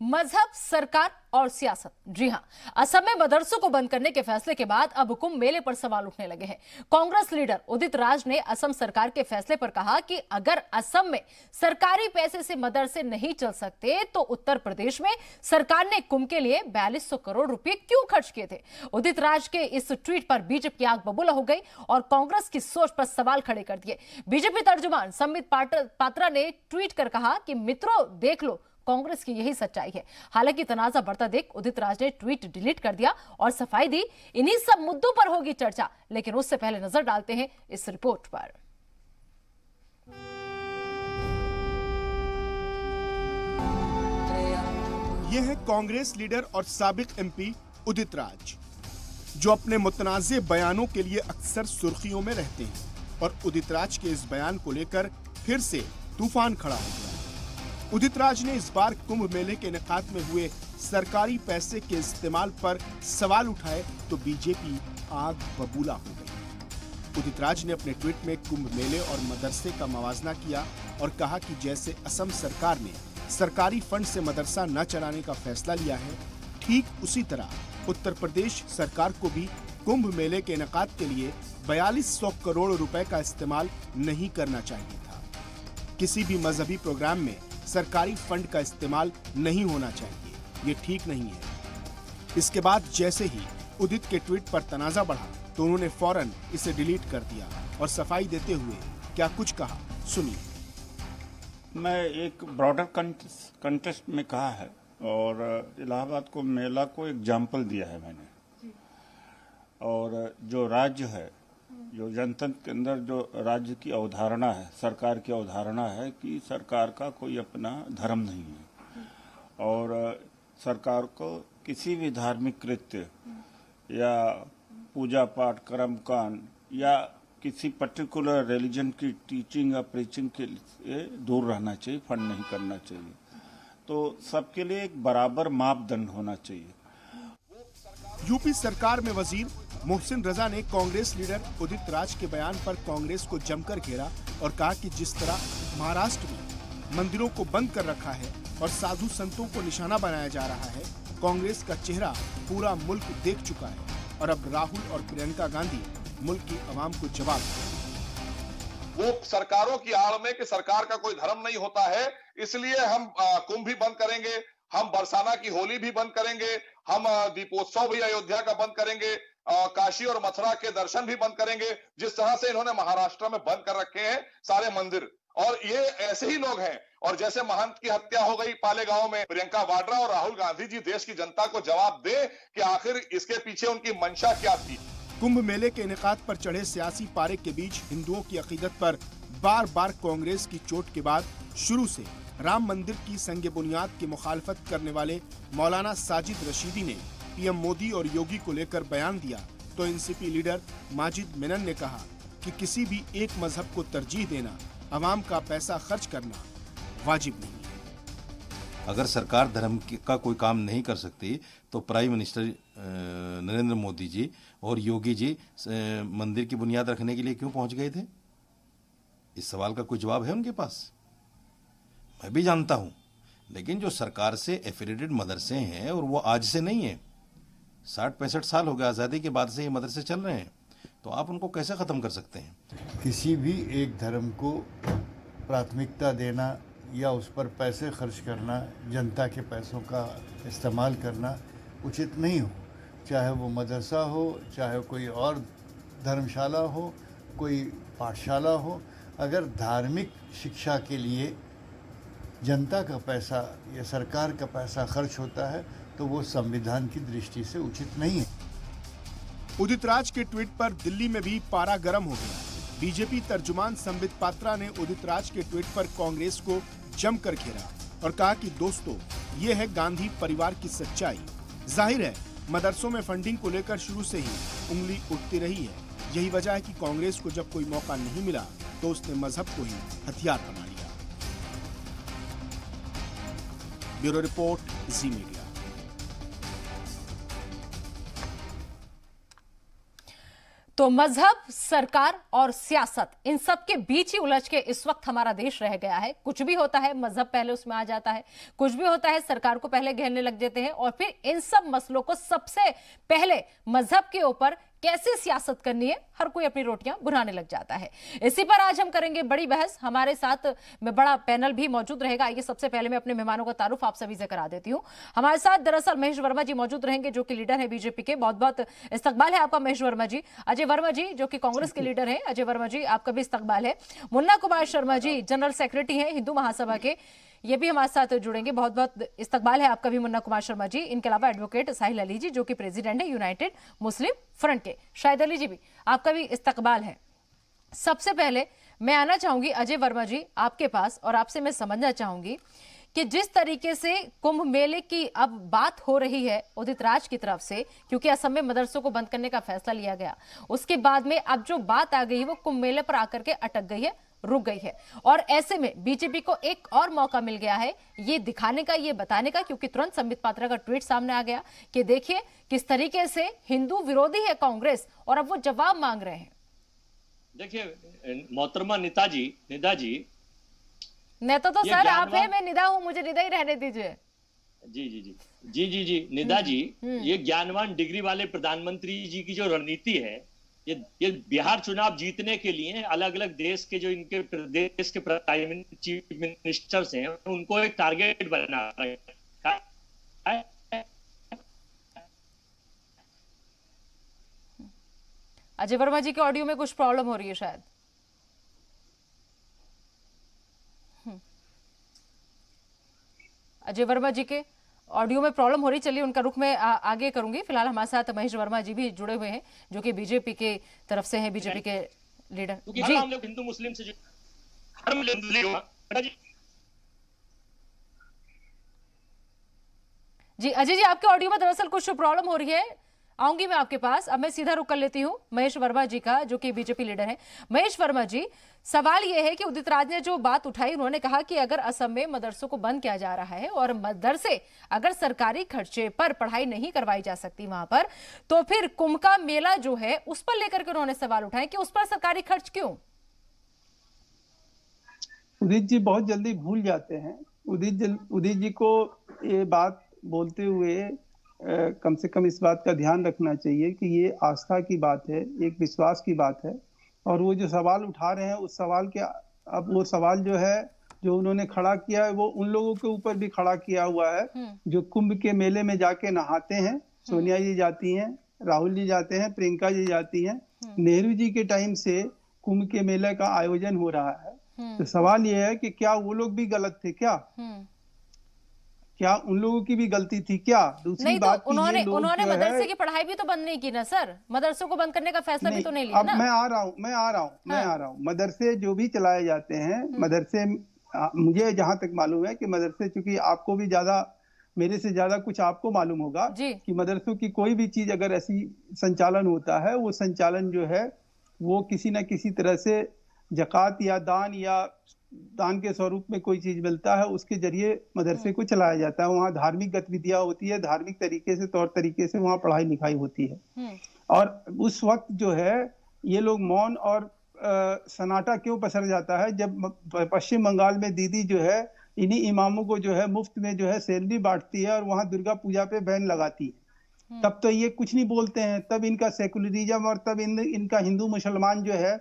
मजहब, सरकार और सियासत। जी हां, असम में मदरसों को बंद करने के फैसले के बाद अब कुंभ मेले पर सवाल उठने लगे हैं। कांग्रेस लीडर उदित राज ने असम सरकार के फैसले पर कहा कि अगर असम में सरकारी पैसे से मदरसे नहीं चल सकते तो उत्तर प्रदेश में सरकार ने कुंभ के लिए 4200 करोड़ रुपए क्यों खर्च किए थे। उदित राज के इस ट्वीट पर बीजेपी की आग बबूला हो गई और कांग्रेस की सोच पर सवाल खड़े कर दिए। बीजेपी तर्जुमान संबित पात्रा ने ट्वीट कर कहा कि मित्रों देख लो, कांग्रेस की यही सच्चाई है। हालांकि तनाजा बढ़ता देख उदित राज ने ट्वीट डिलीट कर दिया और सफाई दी, इन्हीं सब मुद्दों पर होगी चर्चा। लेकिन उससे पहले नजर डालते हैं इस रिपोर्ट पर। यह है कांग्रेस लीडर और साबिक एमपी उदित राज, जो अपने मुतनाज़े बयानों के लिए अक्सर सुर्खियों में रहते हैं। और उदित राज के इस बयान को लेकर फिर से तूफान खड़ा हो गया। उदित राज ने इस बार कुंभ मेले के इनेकाद में हुए सरकारी पैसे के इस्तेमाल पर सवाल उठाए तो बीजेपी आग बबूला हो गई। उदित राज ने अपने ट्वीट में कुंभ मेले और मदरसे का मवाजना किया और कहा कि जैसे असम सरकार ने सरकारी फंड से मदरसा न चलाने का फैसला लिया है, ठीक उसी तरह उत्तर प्रदेश सरकार को भी कुंभ मेले के इनेकाद के लिए 4200 करोड़ रुपए का इस्तेमाल नहीं करना चाहिए था। किसी भी मजहबी प्रोग्राम में सरकारी फंड का इस्तेमाल नहीं होना चाहिए, ये ठीक नहीं है। इसके बाद जैसे ही उदित के ट्वीट पर तनाजा बढ़ा तो उन्होंने फौरन इसे डिलीट कर दिया और सफाई देते हुए क्या कुछ कहा, सुनिए। मैं एक ब्रॉडर कंटेस्ट में कहा है और इलाहाबाद को मेला को एग्जाम्पल दिया है मैंने। और जो राज्य है, जो जनतंत्र के अंदर जो राज्य की अवधारणा है, सरकार की अवधारणा है कि सरकार का कोई अपना धर्म नहीं है और सरकार को किसी भी धार्मिक कृत्य या पूजा पाठ, कर्मकांड या किसी पर्टिकुलर रिलीजन की टीचिंग या प्रीचिंग के लिए दूर रहना चाहिए, फंड नहीं करना चाहिए। तो सबके लिए एक बराबर मापदंड होना चाहिए। यूपी सरकार में वजीर मोहसिन रजा ने कांग्रेस लीडर उदित राज के बयान पर कांग्रेस को जमकर घेरा और कहा कि जिस तरह महाराष्ट्र में मंदिरों को बंद कर रखा है और साधु संतों को निशाना बनाया जा रहा है, कांग्रेस का चेहरा पूरा मुल्क देख चुका है और अब राहुल और प्रियंका गांधी मुल्क की आवाम को जवाब दें। वो सरकारों की आड़ में कि सरकार का कोई धर्म नहीं होता है, इसलिए हम कुंभ भी बंद करेंगे, हम बरसाना की होली भी बंद करेंगे, हम दीपोत्सव भी अयोध्या का बंद करेंगे, काशी और मथुरा के दर्शन भी बंद करेंगे। जिस तरह से इन्होंने महाराष्ट्र में बंद कर रखे हैं सारे मंदिर, और ये ऐसे ही लोग हैं। और जैसे महंत की हत्या हो गई पालेगांव में, प्रियंका वाड्रा और राहुल गांधी जी देश की जनता को जवाब दे कि आखिर इसके पीछे उनकी मंशा क्या थी। कुंभ मेले के इनेकाद पर चढ़े सियासी पारे के बीच हिंदुओं की अकीदत पर बार बार कांग्रेस की चोट के बाद शुरू से राम मंदिर की संग बुनियाद की मुखालफत करने वाले मौलाना साजिद रशीदी ने पीएम मोदी और योगी को लेकर बयान दिया तो एनसीपी लीडर माजिद मेनन ने कहा कि किसी भी एक मजहब को तरजीह देना, अवाम का पैसा खर्च करना वाजिब नहीं है। अगर सरकार धर्म का कोई काम नहीं कर सकती तो प्राइम मिनिस्टर नरेंद्र मोदी जी और योगी जी मंदिर की बुनियाद रखने के लिए क्यों पहुंच गए थे? इस सवाल का कोई जवाब है उनके पास? मैं भी जानता हूं, लेकिन जो सरकार से एफिलिएटेड मदरसे हैं और वो आज से नहीं है, 60-65 साल हो गए आज़ादी के बाद से ये मदरसे चल रहे हैं, तो आप उनको कैसे ख़त्म कर सकते हैं? किसी भी एक धर्म को प्राथमिकता देना या उस पर पैसे खर्च करना, जनता के पैसों का इस्तेमाल करना उचित नहीं हो। चाहे वो मदरसा हो, चाहे कोई और धर्मशाला हो, कोई पाठशाला हो, अगर धार्मिक शिक्षा के लिए जनता का पैसा या सरकार का पैसा खर्च होता है तो वो संविधान की दृष्टि से उचित नहीं है। उदित राज के ट्वीट पर दिल्ली में भी पारा गर्म हो गया। बीजेपी तर्जुमान संबित पात्रा ने उदित राज के ट्वीट पर कांग्रेस को जमकर घेरा और कहा कि दोस्तों, ये है गांधी परिवार की सच्चाई। जाहिर है मदरसों में फंडिंग को लेकर शुरू से ही उंगली उठती रही है। यही वजह है कि कांग्रेस को जब कोई मौका नहीं मिला तो उसने मजहब को ही हथियार बना लिया। ब्यूरो रिपोर्ट, जी मीडिया। तो मजहब, सरकार और सियासत, इन सब के बीच ही उलझ के इस वक्त हमारा देश रह गया है। कुछ भी होता है मजहब पहले उसमें आ जाता है, कुछ भी होता है सरकार को पहले घेरने लग जाते हैं और फिर इन सब मसलों को सबसे पहले मजहब के ऊपर कैसे सियासत करनी है हर कोई अपनी रोटियां बुनाने लग जाता है। इसी पर आज हम करेंगे बड़ी बहस। हमारे साथ में बड़ा पैनल भी मौजूद रहेगा। आइए सबसे पहले मैं अपने मेहमानों का तारुफ आप सभी से करा देती हूं। हमारे साथ दरअसल महेश वर्मा जी मौजूद रहेंगे जो कि लीडर है बीजेपी के। बहुत बहुत इस्तकबाल है आपका महेश वर्मा जी। अजय वर्मा जी जो कि कांग्रेस के लीडर है, अजय वर्मा जी आपका भी इस्तकबाल है। मुन्ना कुमार शर्मा जी जनरल सेक्रेटरी है हिंदू महासभा के, ये भी हमारे साथ जुड़ेंगे। बहुत बहुत इस्तकबाल है आपका भी मुन्ना कुमार शर्मा जी। इनके अलावा एडवोकेट साहिल अली जी जो कि प्रेसिडेंट है यूनाइटेड मुस्लिम फ्रंट के। शाहिद अली जी भी आपका भी इस्तकबाल है। सबसे पहले मैं आना चाहूंगी अजय वर्मा जी आपके पास और आपसे मैं समझना चाहूंगी कि जिस तरीके से कुंभ मेले की अब बात हो रही है उदित राज की तरफ से, क्योंकि असम में मदरसों को बंद करने का फैसला लिया गया, उसके बाद में अब जो बात आ गई है वो कुंभ मेले पर आकर के अटक गई है, रुक गई है। और ऐसे में बीजेपी को एक और मौका मिल गया है ये दिखाने का, ये बताने का, क्योंकि तुरंत संबित पात्रा का ट्वीट सामने आ गया कि देखिए किस तरीके से हिंदू विरोधी है कांग्रेस और अब वो जवाब मांग रहे हैं। देखिए मोहतरमा निदा जी नेता तो सर आप है, मैं निदा हूं, मुझे निदा ही रहने दीजिए। जी निदा जी, ये ज्ञानवान डिग्री वाले प्रधानमंत्री जी की जो रणनीति है, ये बिहार चुनाव जीतने के लिए अलग अलग देश के जो इनके प्रदेश के प्राइम चीफ मिनिस्टर्स हैं उनको एक टारगेट बना रहे हैं। अजय वर्मा जी के ऑडियो में कुछ प्रॉब्लम हो रही है शायद। अजय वर्मा जी के ऑडियो में प्रॉब्लम हो रही, चलिए उनका रुख मैं आगे करूंगी। फिलहाल हमारे साथ महेश वर्मा जी भी जुड़े हुए हैं जो कि बीजेपी के तरफ से हैं, बीजेपी के लीडर जी। हम लोग हिंदू मुस्लिम से जी अजय जी आपके ऑडियो में दरअसल कुछ प्रॉब्लम हो रही है, आऊंगी मैं आपके पास। अब मैं सीधा रुक कर लेती हूं महेश वर्मा जी का जो कि बीजेपी लीडर हैं। महेश वर्मा जी, सवाल यह है कि उदित राज ने जो बात उठाई, उन्होंने कहा कि अगर असम में मदरसों को बंद किया जा रहा है और मदरसे अगर सरकारी खर्चे पर पढ़ाई नहीं करवाई जा सकती वहां पर, तो फिर कुंभ का मेला जो है उस पर लेकर के उन्होंने सवाल उठाए कि उस पर सरकारी खर्च क्यों? उदित जी बहुत जल्दी भूल जाते हैं। उदित जी को ये बात बोलते हुए कम से कम इस बात का ध्यान रखना चाहिए कि ये आस्था की बात है, एक विश्वास की बात है। और वो जो सवाल उठा रहे हैं उस सवाल के, अब वो सवाल जो है जो उन्होंने खड़ा किया है वो उन लोगों के ऊपर भी खड़ा किया हुआ है जो कुंभ के मेले में जाके नहाते हैं। सोनिया जी जाती हैं, राहुल जी जाते हैं, प्रियंका जी जाती हैं। नेहरू जी के टाइम से कुंभ के मेले का आयोजन हो रहा है। तो सवाल ये है कि क्या वो लोग भी गलत थे क्या उन लोगों की भी गलती थी क्या? दूसरी बात तो उन्होंने मदरसे की पढ़ाई भी तो बंद नहीं की ना सर, मदरसों को बंद करने का फैसला भी तो नहीं लिया ना। अब मैं आ रहा हूँ। मदरसे जो भी चलाए जाते हैं, मदरसे मुझे जहां तक मालूम है कि मदरसे, चूंकि आपको भी ज्यादा, मेरे से ज्यादा कुछ आपको मालूम होगा कि मदरसों की कोई भी चीज अगर ऐसी संचालन होता है, वो संचालन जो है वो किसी न किसी तरह से जकात या दान के स्वरूप में कोई चीज मिलता है, उसके जरिए मदरसे को चलाया जाता है। वहाँ धार्मिक गतिविधियां होती है, धार्मिक तरीके से, तौर तरीके से वहाँ पढ़ाई लिखाई होती है। और उस वक्त जो है ये लोग मौन और सन्नाटा क्यों पसर जाता है जब पश्चिम बंगाल में दीदी जो है इन्हीं इमामों को जो है मुफ्त में जो है सैलरी बांटती है और वहाँ दुर्गा पूजा पे बैन लगाती है, तब तो ये कुछ नहीं बोलते हैं। तब इनका सेकुलरिज्म और तब इनका हिंदू मुसलमान जो है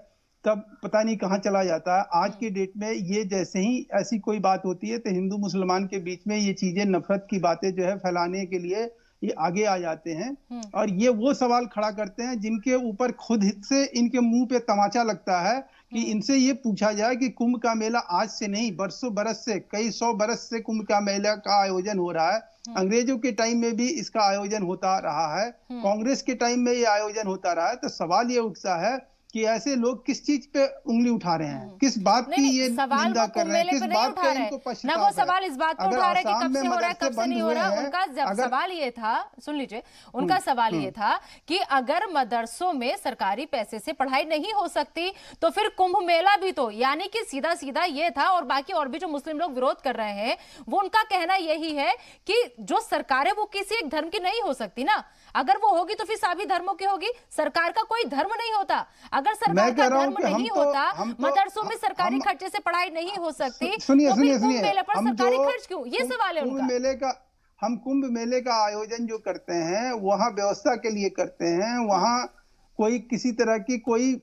तब पता नहीं कहाँ चला जाता है। आज के डेट में ये जैसे ही ऐसी कोई बात होती है तो हिंदू मुसलमान के बीच में ये चीजें, नफरत की बातें जो है फैलाने के लिए ये आगे आ जाते हैं और ये वो सवाल खड़ा करते हैं जिनके ऊपर खुद से इनके मुंह पे तमाचा लगता है कि इनसे ये पूछा जाए कि कुंभ का मेला आज से नहीं, बरसों बरस से, कई 100 बरस से कुंभ का मेला का आयोजन हो रहा है। अंग्रेजों के टाइम में भी इसका आयोजन होता रहा है, कांग्रेस के टाइम में ये आयोजन होता रहा है। तो सवाल ये उठता है कि ऐसे लोग किस चीज पे उंगली उठा रहे हैं, किस बात की ये निंदा कर रहे हैं, किस बात का इनको पश्चाताप है। वो सवाल इस बात पे उठा रहे हैं कि कब से हो रहा है, कब से नहीं हो रहा। उनका सवाल ये था, सुन लीजिए, उनका सवाल ये था कि अगर मदरसों में सरकारी पैसे से पढ़ाई नहीं हो सकती तो फिर कुंभ मेला भी तो, यानी कि सीधा सीधा ये था। और बाकी और भी जो मुस्लिम लोग विरोध कर रहे हैं वो उनका कहना यही है कि जो सरकार है वो किसी एक धर्म की नहीं हो सकती ना, अगर वो होगी तो फिर सभी धर्मों की होगी। सरकार का कोई धर्म नहीं होता। अगर सरकार का धर्म नहीं होता, मदरसों में सरकारी खर्चे से पढ़ाई नहीं हो सकती, सुनिए तो सुनिए कुंभ सुनिए, मेले पर सरकारी खर्च क्यों? ये सवाल है उनका। हम कुंभ मेले का आयोजन जो करते हैं वहां व्यवस्था के लिए करते हैं, वहां कोई किसी तरह की कोई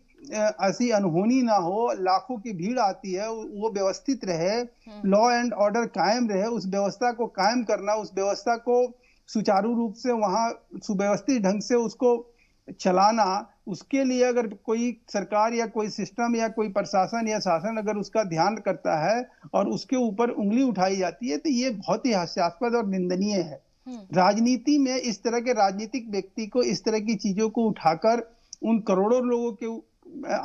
ऐसी अनहोनी ना हो, लाखों की भीड़ आती है, वो व्यवस्थित रहे, लॉ एंड ऑर्डर कायम रहे, उस व्यवस्था को कायम करना, उस व्यवस्था को सुचारू रूप से वहां सुव्यवस्थित ढंग से उसको चलाना, उसके लिए अगर कोई सरकार या कोई सिस्टम या कोई प्रशासन या शासन अगर उसका ध्यान करता है और उसके ऊपर उंगली उठाई जाती है तो ये बहुत ही हास्यास्पद और निंदनीय है। राजनीति में इस तरह के राजनीतिक व्यक्ति को इस तरह की चीजों को उठाकर उन करोड़ों लोगों के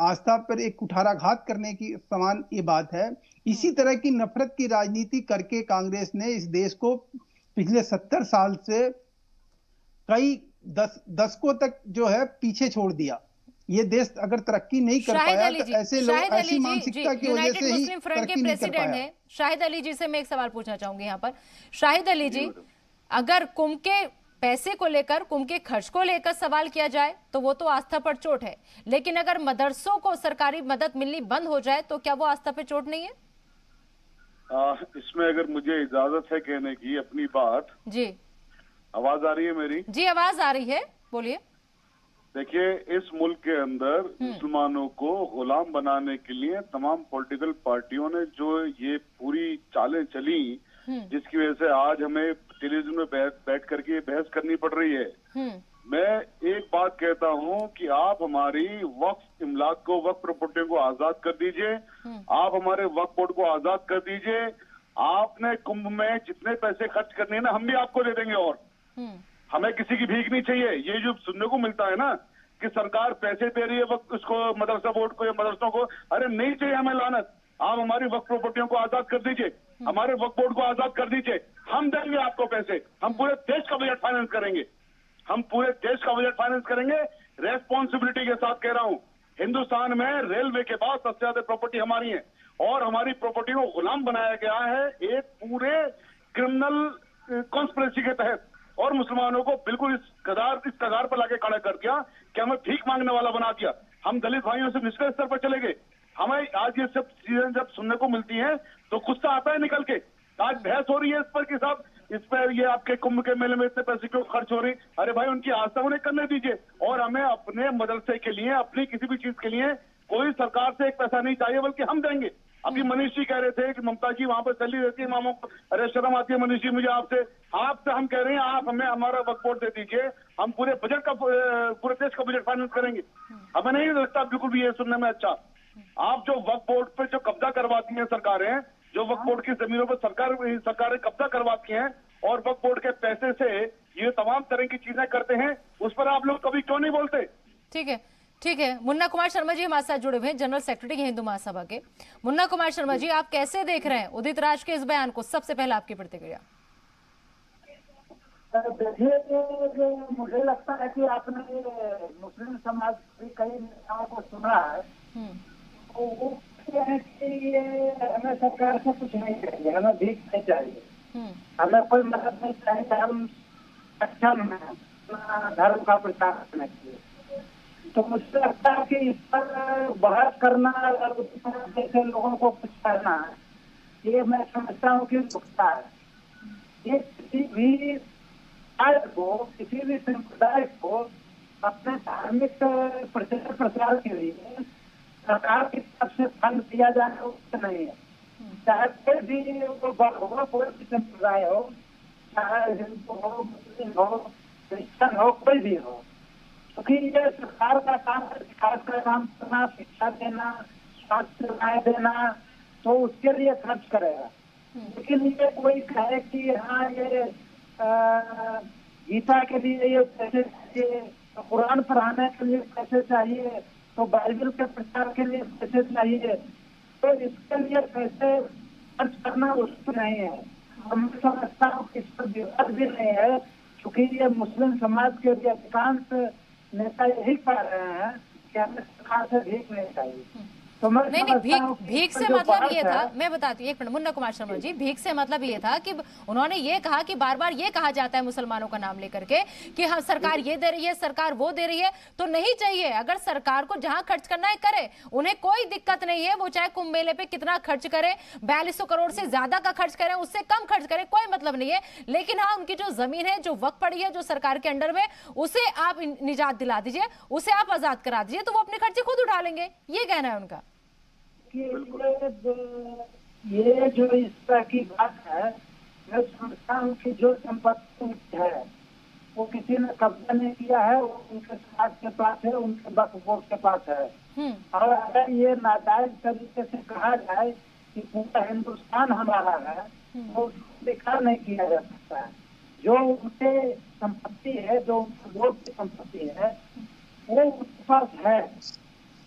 आस्था पर एक कुठाराघात करने की समान ये बात है। इसी तरह की नफरत की राजनीति करके कांग्रेस ने इस देश को पिछले 70 साल से कई दशकों तक जो है पीछे छोड़ दिया। ये देश अगर तरक्की नहीं कर पाया तो ऐसे लोग, ऐसी मानसिकता की वजह से ही तरक्की नहीं कर पाया। शाहिद अली जी से मैं एक सवाल पूछना चाहूंगी यहाँ पर। शाहिद अली जी, अगर कुंभ के पैसे को लेकर, कुंभ के खर्च को लेकर सवाल किया जाए तो वो तो आस्था पर चोट है, लेकिन अगर मदरसों को सरकारी मदद मिलनी बंद हो जाए तो क्या वो आस्था पर चोट नहीं है? इसमें अगर मुझे इजाजत है कहने की अपनी बात। जी, आवाज आ रही है मेरी? जी आवाज आ रही है, बोलिए। देखिए, इस मुल्क के अंदर मुसलमानों को गुलाम बनाने के लिए तमाम पॉलिटिकल पार्टियों ने जो ये पूरी चालें चली, जिसकी वजह से आज हमें टेलीविजन में बैठ करके बहस करनी पड़ रही है। मैं एक बात कहता हूं कि आप हमारी वक्फ इमलाक को, वक्फ प्रॉपर्टियों को आजाद कर दीजिए, आप हमारे वक्फ बोर्ड को आजाद कर दीजिए। आपने कुंभ में जितने पैसे खर्च करने हैं ना, हम भी आपको दे देंगे, और हमें किसी की भीख नहीं चाहिए। ये जो सुनने को मिलता है ना कि सरकार पैसे दे रही है वक्त उसको, मदरसा बोर्ड को या मदरसों को, अरे नहीं चाहिए हमें लानत। आप हमारी वक्त प्रॉपर्टियों को आजाद कर दीजिए, हमारे वक्त बोर्ड को आजाद कर दीजिए, हम देंगे आपको पैसे, हम पूरे देश का बजट फाइनेंस करेंगे, हम पूरे देश का बजट फाइनेंस करेंगे। रेस्पॉन्सिबिलिटी के साथ कह रहा हूं, हिंदुस्तान में रेलवे के बाद सबसे ज्यादा प्रॉपर्टी हमारी है, और हमारी प्रॉपर्टी को गुलाम बनाया गया है एक पूरे क्रिमिनल कॉन्स्पिरेसी के तहत, और मुसलमानों को बिल्कुल इस कगार पर लाके खड़ा कर दिया कि हमें भीख मांगने वाला बना दिया। हम दलित भाइयों से निचले स्तर पर चले गए। हमें आज ये सब चीजें जब सुनने को मिलती हैं तो गुस्सा आता है निकल के। आज बहस हो रही है इस पर कि साहब इस पर ये आपके कुंभ के मेले में इतने पैसे क्यों खर्च हो रही। अरे भाई, उनकी आस्था उन्हें करने दीजिए, और हमें अपने मदरसे के लिए, अपनी किसी भी चीज के लिए कोई सरकार से एक पैसा नहीं चाहिए, बल्कि हम देंगे। अभी मनीष जी कह रहे थे कि ममता जी वहां पर चली रहती है इमामों को, अरे शर्म आती है मनीष जी मुझे आपसे हम कह रहे हैं आप हमें हमारा वक्फ बोर्ड दे दीजिए, हम पूरे बजट का, पूरे देश का बजट फाइनेंस करेंगे। हमें नहीं लगता बिल्कुल भी ये सुनने में अच्छा। आप जो वक्फ बोर्ड पे जो कब्जा करवाती हैं सरकारें, जो वक्फ बोर्ड की जमीनों पर सरकारें कब्जा करवाती हैं और वक्फ बोर्ड के पैसे से ये तमाम तरह की चीजें करते हैं, उस पर आप लोग कभी क्यों नहीं बोलते? ठीक है, ठीक है। मुन्ना कुमार शर्मा जी हमारे साथ जुड़े हुए हैं, जनरल सेक्रेटरी हिंदू महासभा के। मुन्ना कुमार शर्मा जी, आप कैसे देख रहे हैं उदित राज के इस बयान को? सबसे पहले आपकी प्रतिक्रिया। देखिए, जो मुझे लगता है कि आपने मुस्लिम समाज के कई नेताओं को सुना है, तो वो कहते हैं कि ये हमें सरकार से कुछ नहीं चाहिए, हमें भीख नहीं चाहिए, हमें कोई मदद नहीं चाहिए, हम सक्षम हैं अपना धर्म का प्रचार करने के लिए। तो मुझे लगता है कि इस पर बहस करना और जैसे लोगों को कुछ करना, ये मैं समझता हूँ कि नुकसान है। ये किसी भी को, किसी भी संप्रदाय को अपने धार्मिक प्रचार के लिए सरकार की तरफ से फंड दिया जाना उचित नहीं है। चाहे कोई भी हो, कोई भी संप्रदाय हो, चाहे हिंदू हो, मुस्लिम हो, क्रिश्चन हो, कोई भी हो, क्योंकि ये सरकार का काम है, विकास का काम करना, शिक्षा देना, स्वास्थ्य सेवाएं देना, तो उसके लिए खर्च करेगा। लेकिन ये कोई कहे कि हाँ ये गीता के लिए ये पैसे चाहिए, कुरान पढ़ाने के लिए पैसे चाहिए, तो बाइबल के प्रचार के लिए पैसे चाहिए, तो इसके लिए पैसे खर्च करना उचित नहीं है। और मैं समझता हूँ कि इस पर विवाद भी नहीं है, क्योंकि ये मुस्लिम समाज के भी अधिकांश नेता यही कह रहे हैं कि हमें सरकार से भीख नहीं चाहिए। तो मैं नहीं, भीख से मतलब ये था, मैं बताती हूँ, एक मिनट मुन्ना कुमार शर्मा जी, भीख से मतलब ये था कि उन्होंने ये कहा कि बार बार ये कहा जाता है मुसलमानों का नाम लेकर के कि हाँ सरकार ये दे रही है, सरकार वो दे रही है, तो नहीं चाहिए। अगर सरकार को जहां खर्च करना है करे, उन्हें कोई दिक्कत नहीं है, वो चाहे कुंभ मेले पे कितना खर्च करे, 4200 करोड़ से ज्यादा का खर्च करे, उससे कम खर्च करे, कोई मतलब नहीं है। लेकिन हाँ, उनकी जो जमीन है, जो वक्त पड़ी है, जो सरकार के अंडर में, उसे आप निजात दिला दीजिए, उसे आप आजाद करा दीजिए, तो वो अपने खर्चे खुद उठा लेंगे, ये कहना है उनका। ये जो इस तरह की बात है, मैं समझता हूँ कि जो संपत्ति है वो किसी ने कब्जा नहीं किया है, वो उनके समाज के पास है, उनके वक्फ बोर्ड के पास है। और अगर ये नाजायज तरीके से कहा जाए कि पूरा हिंदुस्तान हमारा है, तो उसको स्वीकार नहीं किया जा सकता है। जो उनके संपत्ति है, जो उनके बोर्ड की संपत्ति है, वो उनके पास है।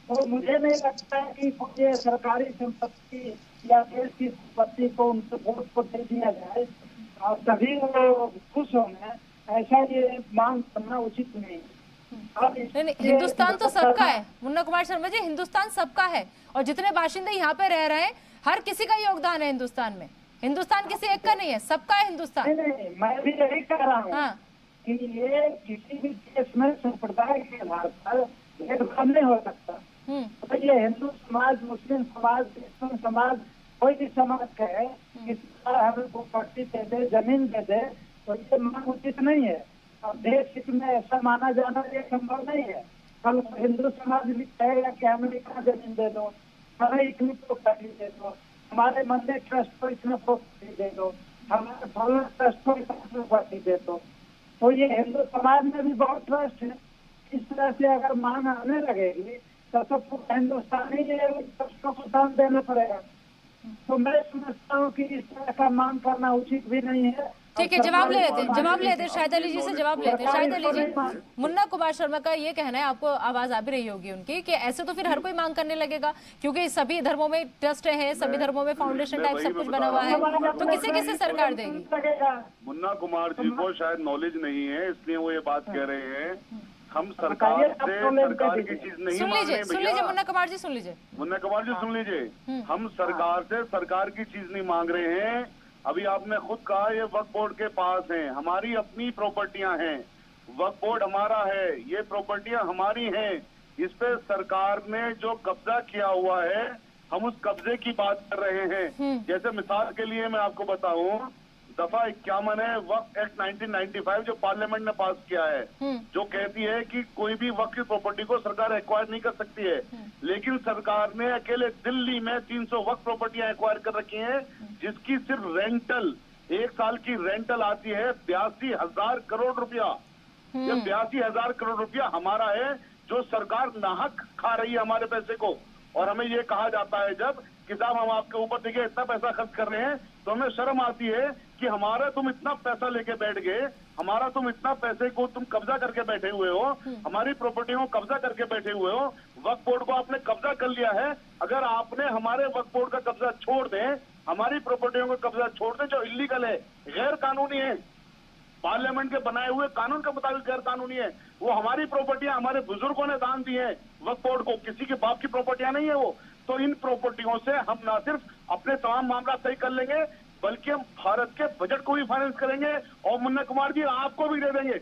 तो मुझे नहीं लगता है कि ये सरकारी संपत्ति या देश की संपत्ति को उनके बोर्ड को दे दिया जाए और तभी वो खुश होंगे, ऐसा ये मांग करना उचित नहीं है। नहीं, हिंदुस्तान तो सबका है मुन्ना कुमार शर्मा जी, हिंदुस्तान सबका है, और जितने बाशिंदे यहाँ पे रह रहे हैं, हर किसी का योगदान है हिंदुस्तान में। हिंदुस्तान किसी एक का नहीं है, सबका है हिंदुस्तान। नहीं, मैं भी यही कह रहा हूँ कि ये किसी भी देश में संप्रदाय के आधार पर भेदभाव नहीं हो सकता। तो ये हिंदू समाज, मुस्लिम समाज, क्रिश्चियन समाज, कोई भी समाज कहे कि हमें प्रॉपर्टी दे दे, जमीन दे दे, तो ये मांग उचित नहीं है। और देश हित में ऐसा माना जाना ये संभव नहीं है। कल हिंदू समाज भी कहेगा कि हमें इतना जमीन दे दो, हमें इतनी प्रॉपर्टी दे दो, हमारे मंदिर ट्रस्ट को इतना प्रॉपर्टी दे दो, हमारे फॉलोअर ट्रस्ट को इतना प्रॉपर्टी दे दो। तो ये हिंदू समाज में भी बहुत ट्रस्ट है। इस तरह से अगर मांग आने लगेगी तो पूरा हिंदुस्तानी को दान देना पड़ेगा। तो मैं समझता हूँ कि इस तरह का मांग करना उचित भी नहीं है। ठीक है, जवाब लेते शाहिद अली जी से जवाब लेते हैं। शाहिद अली जी, मुन्ना कुमार शर्मा का ये कहना है, आपको आवाज आ भी रही होगी उनकी, कि ऐसे तो फिर हर कोई मांग करने लगेगा, क्योंकि सभी धर्मों में ट्रस्ट है, सभी धर्मों में फाउंडेशन टाइप सब कुछ बना हुआ है, तो किसे किसे सरकार देगी। मुन्ना कुमार जी को शायद नॉलेज नहीं है, इसलिए वो ये बात कह रहे हैं। हम सरकार से सरकार की चीज नहीं मांग रहे। सुन लीजिए मुन्ना कुमार जी, सुन लीजिए मुन्ना कुमार जी, सुन लीजिए। हम सरकार से सरकार की चीज नहीं मांग रहे हैं। अभी आपने खुद कहा ये वक्फ बोर्ड के पास है, हमारी अपनी प्रॉपर्टियां हैं, वक्फ बोर्ड हमारा है, ये प्रॉपर्टियां हमारी हैं। इस पे सरकार ने जो कब्जा किया हुआ है, हम उस कब्जे की बात कर रहे हैं। जैसे मिसाल के लिए मैं आपको बताऊं, दफा 51 है वक्फ एक्ट 1995 जो पार्लियामेंट ने पास किया है, जो कहती है कि कोई भी वक्फ की प्रॉपर्टी को सरकार एक्वायर नहीं कर सकती है। लेकिन सरकार ने अकेले दिल्ली में 300 वक्फ प्रॉपर्टियां एक्वायर कर रखी हैं, जिसकी सिर्फ रेंटल, 1 साल की रेंटल आती है 82,000 करोड़ रुपया। ये 82,000 करोड़ रुपया हमारा है, जो सरकार नाहक खा रही है हमारे पैसे को। और हमें ये कहा जाता है जब कि साहब हम आपके ऊपर देखिए इतना पैसा खर्च कर रहे हैं, तो हमें शर्म आती है कि हमारा तुम इतना पैसा लेके बैठ गए, हमारा तुम इतना पैसे को तुम कब्जा करके बैठे हुए हो, हमारी प्रॉपर्टियों को कब्जा करके बैठे हुए हो, वक्फ बोर्ड को आपने कब्जा कर लिया है। अगर आपने हमारे वक्फ बोर्ड का कब्जा छोड़ दें, हमारी प्रॉपर्टियों का कब्जा छोड़ दें जो इलीगल है, गैर कानूनी है, पार्लियामेंट के बनाए हुए कानून के मुताबिक गैर कानूनी है, वो हमारी प्रॉपर्टियां हमारे बुजुर्गों ने दान दी है वक्फ बोर्ड को, किसी के बाप की प्रॉपर्टियां नहीं है वो। तो इन प्रॉपर्टियों से हम न सिर्फ अपने तमाम मामला सही कर लेंगे, बल्कि हम भारत के बजट को भी फाइनेंस करेंगे, और मुन्ना कुमार जी आपको भी दे देंगे,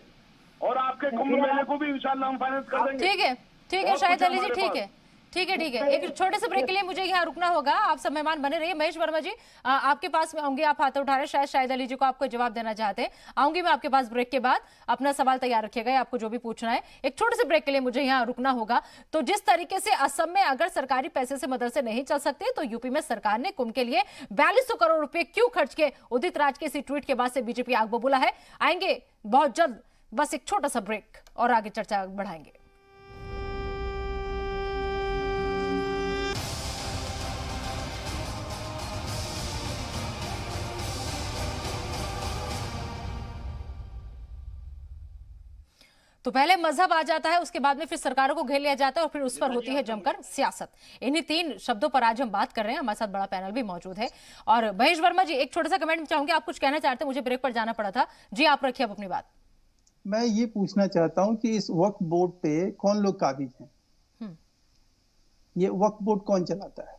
और आपके कुंभ मेले को भी इंशाल्लाह हम फाइनेंस कर देंगे। ठीक है शाहिद अली जी, ठीक है। एक छोटे से ब्रेक के लिए मुझे यहाँ रुकना होगा, आप सब मेहमान बने रहिए। महेश वर्मा जी, आपके पास में आऊंगी, आप हाथ उठा रहे हैं, शायद अली जी को आपको जवाब देना चाहते हैं। आऊंगी मैं आपके पास ब्रेक के बाद, अपना सवाल तैयार रखिएगा, आपको जो भी पूछना है। एक छोटे से ब्रेक के लिए मुझे यहाँ रुकना होगा। तो जिस तरीके से असम में अगर सरकारी पैसे से मदरसे नहीं चल सकते, तो यूपी में सरकार ने कुंभ के लिए 4200 करोड़ रुपए क्यों खर्च किए, उदित राज के इसी ट्वीट के बाद से बीजेपी आग बबूला है। आएंगे बहुत जल्द, बस एक छोटा सा ब्रेक और आगे चर्चा बढ़ाएंगे। तो तो पहले मजहब आ जाता है, उसके बाद में फिर सरकारों को घेर लिया जाता है और फिर उस पर होती है जमकर सियासत। इन्हीं 3 शब्दों पर आज हम बात कर रहे हैं। हमारे साथ बड़ा पैनल भी मौजूद है। और महेश वर्मा जी, एक छोटा सा कमेंट चाहूंगी, आप कुछ कहना चाहते हैं? मुझे ब्रेक पर जाना पड़ा था जी, आप रखिए अब अपनी बात। मैं ये पूछना चाहता हूं कि इस वक्फ बोर्ड पे कौन लोग काबिज हैं? ये वक्फ बोर्ड कौन चलाता है?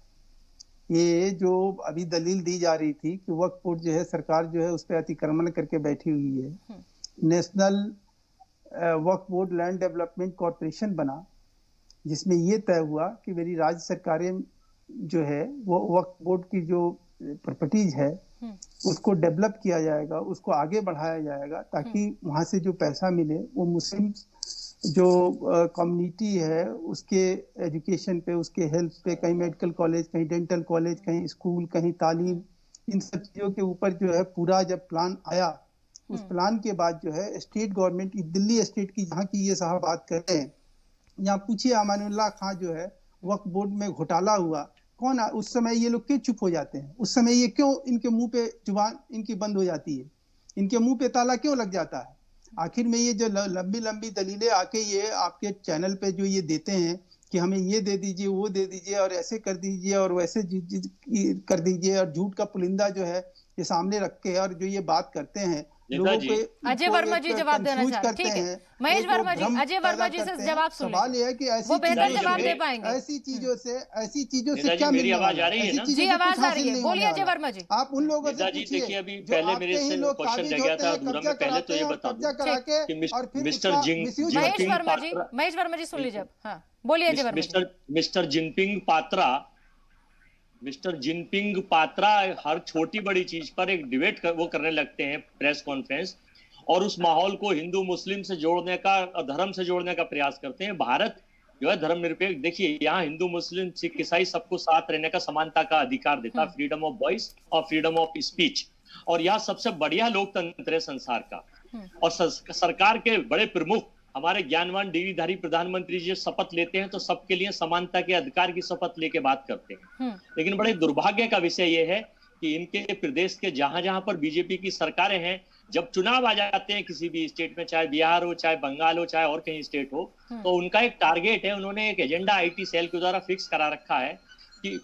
ये जो अभी दलील दी जा रही थी कि वक्फ बोर्ड जो है, सरकार जो है उस पर अतिक्रमण करके बैठी हुई है। नेशनल वक्फ बोर्ड लैंड डेवलपमेंट कॉर्पोरेशन बना, जिसमें ये तय हुआ कि मेरी राज्य सरकारें जो है वो वक्फ बोर्ड की जो प्रॉपर्टीज है उसको डेवलप किया जाएगा, उसको आगे बढ़ाया जाएगा, ताकि वहां से जो पैसा मिले वो मुस्लिम जो कम्युनिटी है उसके एजुकेशन पे, उसके हेल्थ पे, कहीं मेडिकल कॉलेज, कहीं डेंटल कॉलेज, कहीं स्कूल, कहीं तालीम, इन सब चीज़ों के ऊपर जो है पूरा जब प्लान आया, उस प्लान के बाद जो है स्टेट गवर्नमेंट, दिल्ली स्टेट की जहाँ की ये साहब बात कर रहे हैं, यहाँ पूछिए अमानुल्लाह खां जो है वक्फ बोर्ड में घोटाला हुआ, कौन उस समय ये लोग क्यों चुप हो जाते हैं? उस समय ये क्यों इनके मुंह पे जुबान इनकी बंद हो जाती है? इनके मुंह पे ताला क्यों लग जाता है? आखिर में ये जो लंबी लंबी दलीलें आके ये आपके चैनल पे जो ये देते हैं कि हमें ये दे दीजिए, वो दे दीजिए, और ऐसे कर दीजिए और वैसे कर दीजिए, और झूठ का पुलिंदा जो है ये सामने रख के और जो ये बात करते हैं लोगों पे। अजय वर्मा जी जवाब देना चाहते हैं, ठीक है महेश वर्मा जी, अजय वर्मा जी से जवाब सुन सवाल ये है कि ऐसी जवाब दे पाएंगे, ऐसी चीजों से क्या मेरी आवाज आ रही है ना? जी आवाज आ रही है, बोलिए अजय वर्मा जी। आप उन लोगों से पूछिए। देखिए अभी पहले मेरे से क्वेश्चन रह गया था अधूरा, मैं पहले तो ये बता दूं कि महेश वर्मा जी सुन लीजिए। हाँ बोलिए अजय वर्मा जी। मिस्टर जिनपिंग पात्रा हर छोटी बड़ी चीज पर एक डिबेट वो करने लगते हैं, प्रेस कॉन्फ्रेंस, और उस माहौल को हिंदू मुस्लिम से जोड़ने का, धर्म से जोड़ने का प्रयास करते हैं। भारत जो है धर्मनिरपेक्ष, देखिए यहाँ हिंदू मुस्लिम सिख ईसाई सबको साथ रहने का, समानता का अधिकार देता है, फ्रीडम ऑफ वॉइस और फ्रीडम ऑफ स्पीच, और यहाँ सबसे बढ़िया लोकतंत्र है संसार का। और सरकार के बड़े प्रमुख हमारे ज्ञानवान डिग्रीधारी प्रधानमंत्री जी शपथ लेते हैं तो सबके लिए समानता के अधिकार की शपथ लेके बात करते हैं। लेकिन बड़े दुर्भाग्य का विषय यह है कि इनके प्रदेश के जहां जहां पर बीजेपी की सरकारें हैं, जब चुनाव आ जाते हैं किसी भी स्टेट में, चाहे बिहार हो, चाहे बंगाल हो, चाहे और कहीं स्टेट हो, तो उनका एक टारगेट है, उन्होंने एक एजेंडा आईटी सेल के द्वारा फिक्स करा रखा है कि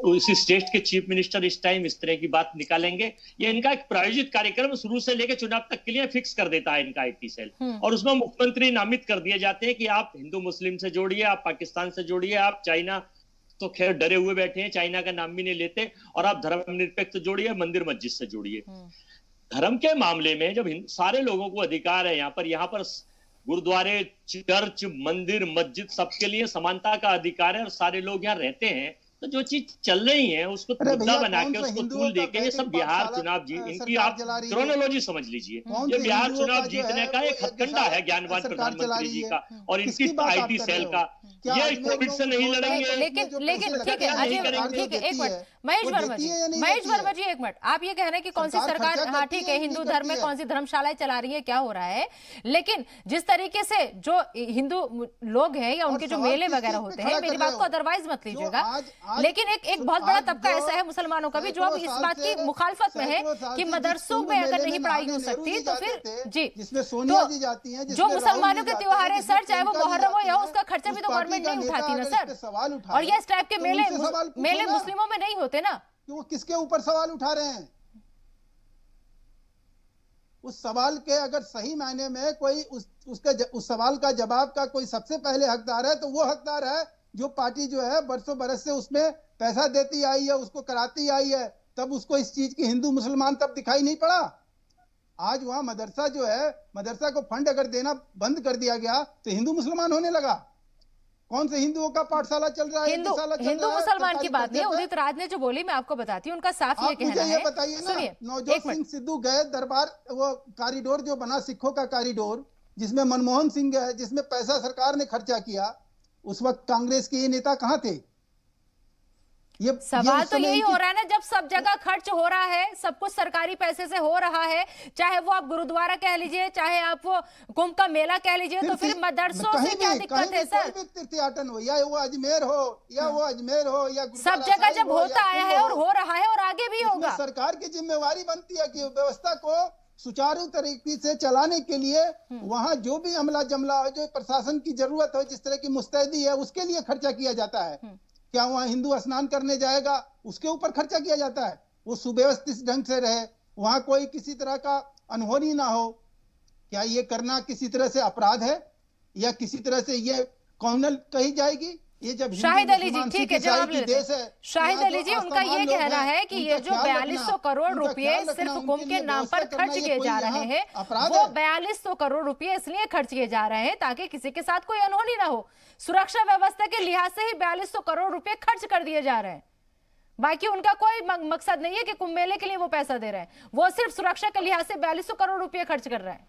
उसी स्टेट के चीफ मिनिस्टर इस टाइम इस तरह की बात निकालेंगे। ये इनका एक प्रायोजित कार्यक्रम शुरू से लेकर चुनाव तक के लिए फिक्स कर देता है इनका आईटी सेल, और उसमें मुख्यमंत्री नामित कर दिए जाते हैं कि आप हिंदू मुस्लिम से जोड़िए, आप पाकिस्तान से जोड़िए, आप चाइना तो खैर डरे हुए बैठे हैं, चाइना का नाम भी नहीं लेते, और आप धर्मनिरपेक्ष से जोड़िए, मंदिर मस्जिद से जोड़िए। धर्म के मामले में जब सारे लोगों को अधिकार है, यहाँ पर गुरुद्वारे, चर्च, मंदिर, मस्जिद सबके लिए समानता का अधिकार है और सारे लोग यहाँ रहते हैं, तो जो चीज चल रही है उसको मुद्दा बना के उसको टूल देके, ये सब बिहार चुनाव इनकी आप क्रोनोलॉजी समझ लीजिए, ये बिहार चुनाव जीतने का एक हथकंडा है ज्ञानवान प्रधानमंत्री जी का और इनकी आईटी सेल का। ये कोविड से नहीं लड़ेंगे, लेकिन ठीक है अजय, ठीक है एक मिनट महेश वर्मा जी एक मिनट, आप ये कह रहे हैं कि कौन सी सरकार, हाँ ठीक है, हिंदू धर्म में कौन सी धर्मशालाएं चला रही है, क्या हो रहा है, लेकिन जिस तरीके से जो हिंदू लोग हैं या उनके जो मेले वगैरह होते हैं, मेरी बात को अदरवाइज मत लीजिएगा, लेकिन एक बहुत बड़ा तबका ऐसा है मुसलमानों का भी जो अब इस बात की मुखालफत में है कि मदरसों में अगर नहीं पढ़ाई हो सकती तो फिर जी, तो जो मुसलमानों के त्योहार है सर, चाहे वो मुहर्रम हो या उसका खर्चा भी तो गवर्नमेंट नहीं उठाती ना सर, और ये इस टाइप के मेले मुस्लिमों में नहीं होते ना। वो किसके ऊपर सवाल उठा रहे हैं? उस सवाल के अगर सही मायने में कोई उस सवाल का जवाब का कोई सबसे पहले हकदार है तो वो हकदार है जो पार्टी जो है बरसों बरस से उसमें पैसा देती आई है, उसको कराती आई है, तब उसको इस चीज की हिंदू मुसलमान तब दिखाई नहीं पड़ा। आज वहां मदरसा जो है, मदरसा को फंड अगर देना बंद कर दिया गया तो हिंदू मुसलमान होने लगा। कौन से हिंदुओं का पाठशाला चल रहा है? हिंदू मुसलमान की बात नहीं है। उदित राज ने जो बोली मैं आपको बताती हूँ, उनका साफ ये कहना है। बताइए ना, नवजोत सिंह सिद्धू गए दरबार, वो कॉरिडोर जो बना सिखों का कॉरिडोर, जिसमें मनमोहन सिंह गए, जिसमें पैसा सरकार ने खर्चा किया, उस वक्त कांग्रेस के ये नेता कहाँ थे? ये सवाल तो यही हो रहा है ना, जब सब जगह खर्च हो रहा है, सब कुछ सरकारी पैसे से हो रहा है, चाहे वो आप गुरुद्वारा कह लीजिए, चाहे आप वो कुंभ का मेला कह लीजिए, तो फिर मदरसों से क्या दिक्कत है सर? तीर्थयाटन हो या वो अजमेर हो या वो अजमेर हो या सब जगह जब होता आया है और हो रहा है और आगे भी होगा। सरकार की जिम्मेवारी बनती है कि व्यवस्था को सुचारू तरीके से चलाने के लिए वहाँ जो भी अमला जमला हो, जो प्रशासन की जरूरत हो, जिस तरह की मुस्तैदी है, उसके लिए खर्चा किया जाता है। क्या वहाँ हिंदू स्नान करने जाएगा, उसके ऊपर खर्चा किया जाता है। वो सुव्यवस्थित ढंग से रहे, वहाँ कोई किसी तरह का अनहोनी ना हो। क्या ये करना किसी तरह से अपराध है या किसी तरह से ये कॉमनल कही जाएगी? ये जब शाहिद अली जी, ठीक है, जवाब लेते हैं। शाहिद अली जी, उनका ये कहना है कि ये जो 4200 करोड़ रुपए सिर्फ कुंभ के नाम पर खर्च किए जा रहे हैं, वो 4200 करोड़ रुपए इसलिए खर्च किए जा रहे हैं ताकि किसी के साथ कोई अनहोनी ना हो। सुरक्षा व्यवस्था के लिहाज से ही 4200 करोड़ रुपए खर्च कर दिए जा रहे हैं। बाकी उनका कोई मकसद नहीं है कि कुंभ मेले के लिए वो पैसा दे रहे हैं, वो सिर्फ सुरक्षा के लिहाज से 4200 करोड़ रुपए खर्च कर रहे हैं।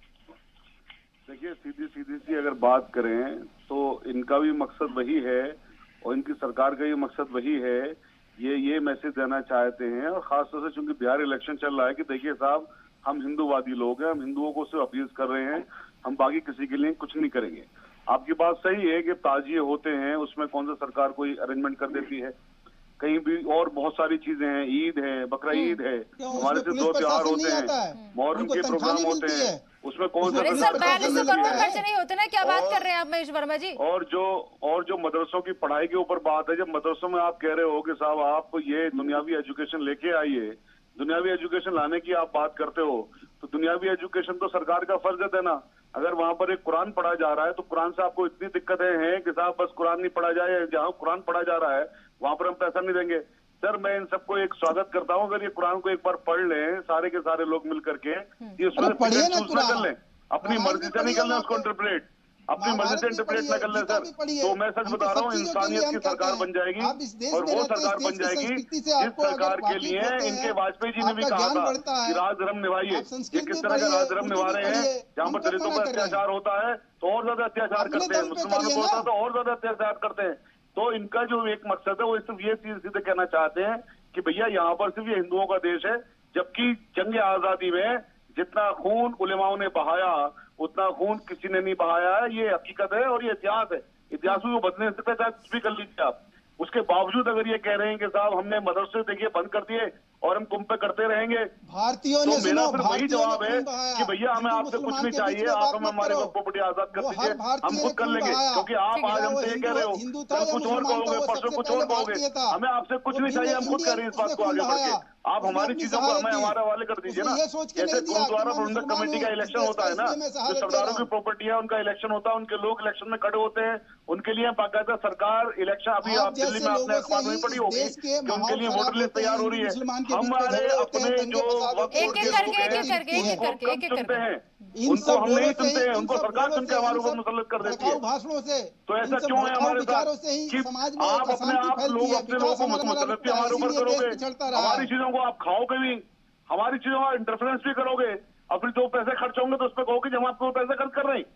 देखिए, सीधी सी अगर बात करें तो इनका भी मकसद वही है और इनकी सरकार का भी मकसद वही है। ये मैसेज देना चाहते हैं, और खासतौर से चूंकि बिहार इलेक्शन चल रहा है कि देखिए साहब, हम हिंदूवादी लोग हैं, हम हिंदुओं को सिर्फ अपील कर रहे हैं, हम बाकी किसी के लिए कुछ नहीं करेंगे। आपकी बात सही है कि ताजिए होते हैं, उसमें कौन सा सरकार कोई अरेंजमेंट कर देती है, कहीं भी और बहुत सारी चीजें हैं, ईद है, बकरा ईद है, हमारे से 2 त्योहार होते हैं, मोहर्रम के प्रोग्राम होते हैं, उसमें कौन सा खर्च नहीं होते ना? क्या बात कर रहे हैं आप महेश वर्मा जी? और जो मदरसों की पढ़ाई के ऊपर बात है, जब मदरसों में आप कह रहे हो कि साहब आप ये दुनियावी एजुकेशन लेके आइए, दुनियावी एजुकेशन लाने की आप बात करते हो, तो दुनियावी एजुकेशन तो सरकार का फर्ज है देना। अगर वहाँ पर एक कुरान पढ़ा जा रहा है तो कुरान से आपको इतनी दिक्कतें हैं कि साहब बस कुरान नहीं पढ़ा जाए, जहाँ कुरान पढ़ा जा रहा है वहाँ पर हम पैसा नहीं देंगे। सर, मैं इन सबको एक स्वागत करता हूँ, अगर ये कुरान को एक बार पढ़ लें सारे के सारे लोग मिल करके, ये उसमें कर लें, अपनी मर्जी से नहीं कर लें उसको इंटरप्रेट, अपनी मर्जी से इंटरप्रेट न कर लें सर, तो मैं सच बता रहा हूँ, इंसानियत की सरकार बन जाएगी, और वो सरकार बन जाएगी जिस सरकार के लिए इनके वाजपेयी जी ने भी कहा था कि राजधर्म निभाइए। ये किस तरह का राजधर्म निभा रहे हैं? जहाँ पर दलितों पर अत्याचार होता है तो और ज्यादा अत्याचार करते हैं, मुसलमानों को होता है तो और ज्यादा अत्याचार करते हैं। तो इनका जो एक मकसद है वो सिर्फ ये सीधे कहना चाहते हैं कि भैया यहाँ पर सिर्फ ये हिंदुओं का देश है, जबकि जंग आजादी में जितना खून उलेमाओं ने बहाया उतना खून किसी ने नहीं बहाया है। ये हकीकत है और ये इतिहास है, इतिहास को बदलने से चाहे कुछ भी कर लीजिए आप। उसके बावजूद अगर ये कह रहे हैं कि साहब हमने मदरसे देखिए बंद कर दिए और हम कुंभ पे करते रहेंगे, भारतीयों तो मेरा फिर वही जवाब है कि भैया हमें आपसे कुछ नहीं चाहिए, आप हमें हमारे प्रॉपर्टी आजाद कर दीजिए, हम खुद कर लेंगे। क्योंकि आप आज हमसे ये कह रहे हो, कल कुछ और कहोगे, परसों कुछ और कहोगे, हमें आपसे कुछ नहीं चाहिए, हम खुद कर रहे हैं इस बात को आगे बढ़ के। आप हमारी चीजों को हमें हमारे हवाले कर दीजिए ना। जैसे गुरुद्वारा प्रबंधक कमेटी का इलेक्शन होता है ना, जो सरदारों की प्रॉपर्टी है उनका इलेक्शन होता है, उनके लोग इलेक्शन में खड़े होते हैं, उनके लिए बाकायदा सरकार इलेक्शन, अभी आप दिल्ली में आपने अखबार में पढ़ी होगी कि उनके लिए वोटर लिस्ट तैयार हो रही है। हमारे अपने जो चुनते हैं उनको हम नहीं चुनते हैं, उनको सरकार चुनकर हमारे ऊपर मुसल्लत कर देती है। भाषणों से तो ऐसा क्यों है हमारे साथ कि आप अपने आप लोग अपने लोगों को मुसल्लत भी हमारे ऊपर करोगे, हमारी चीजों को आप खाओगे भी, हमारी चीजों का इंटरफेरेंस भी करोगे, और फिर जो पैसे खर्च होंगे तो उस पर कहोगे जब हम आपको पैसे खर्च कर रहे हैं।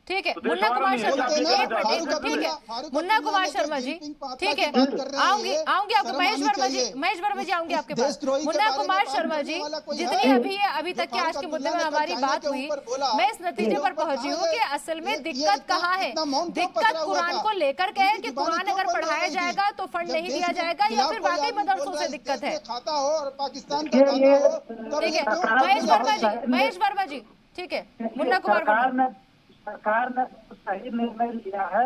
ठीक है, मुन्ना कुमार शर्मा जी, ठीक है, मुन्ना कुमार शर्मा जी, ठीक है, आऊंगी आपको महेश वर्मा जी आऊंगी आपके पास। मुन्ना कुमार शर्मा जी, जितनी अभी तक के आज के मुद्दे में हमारी बात हुई, मैं इस नतीजे पर पहुंची हूँ कि असल में दिक्कत कहाँ है। दिक्कत कुरान को लेकर के है कि कुरान अगर पढ़ाया जाएगा तो फंड नहीं दिया जाएगा, या फिर वाकई मदरसों से दिक्कत है। ठीक है, महेश वर्मा जी, ठीक है, मुन्ना कुमार। सरकार ने सही निर्णय लिया है,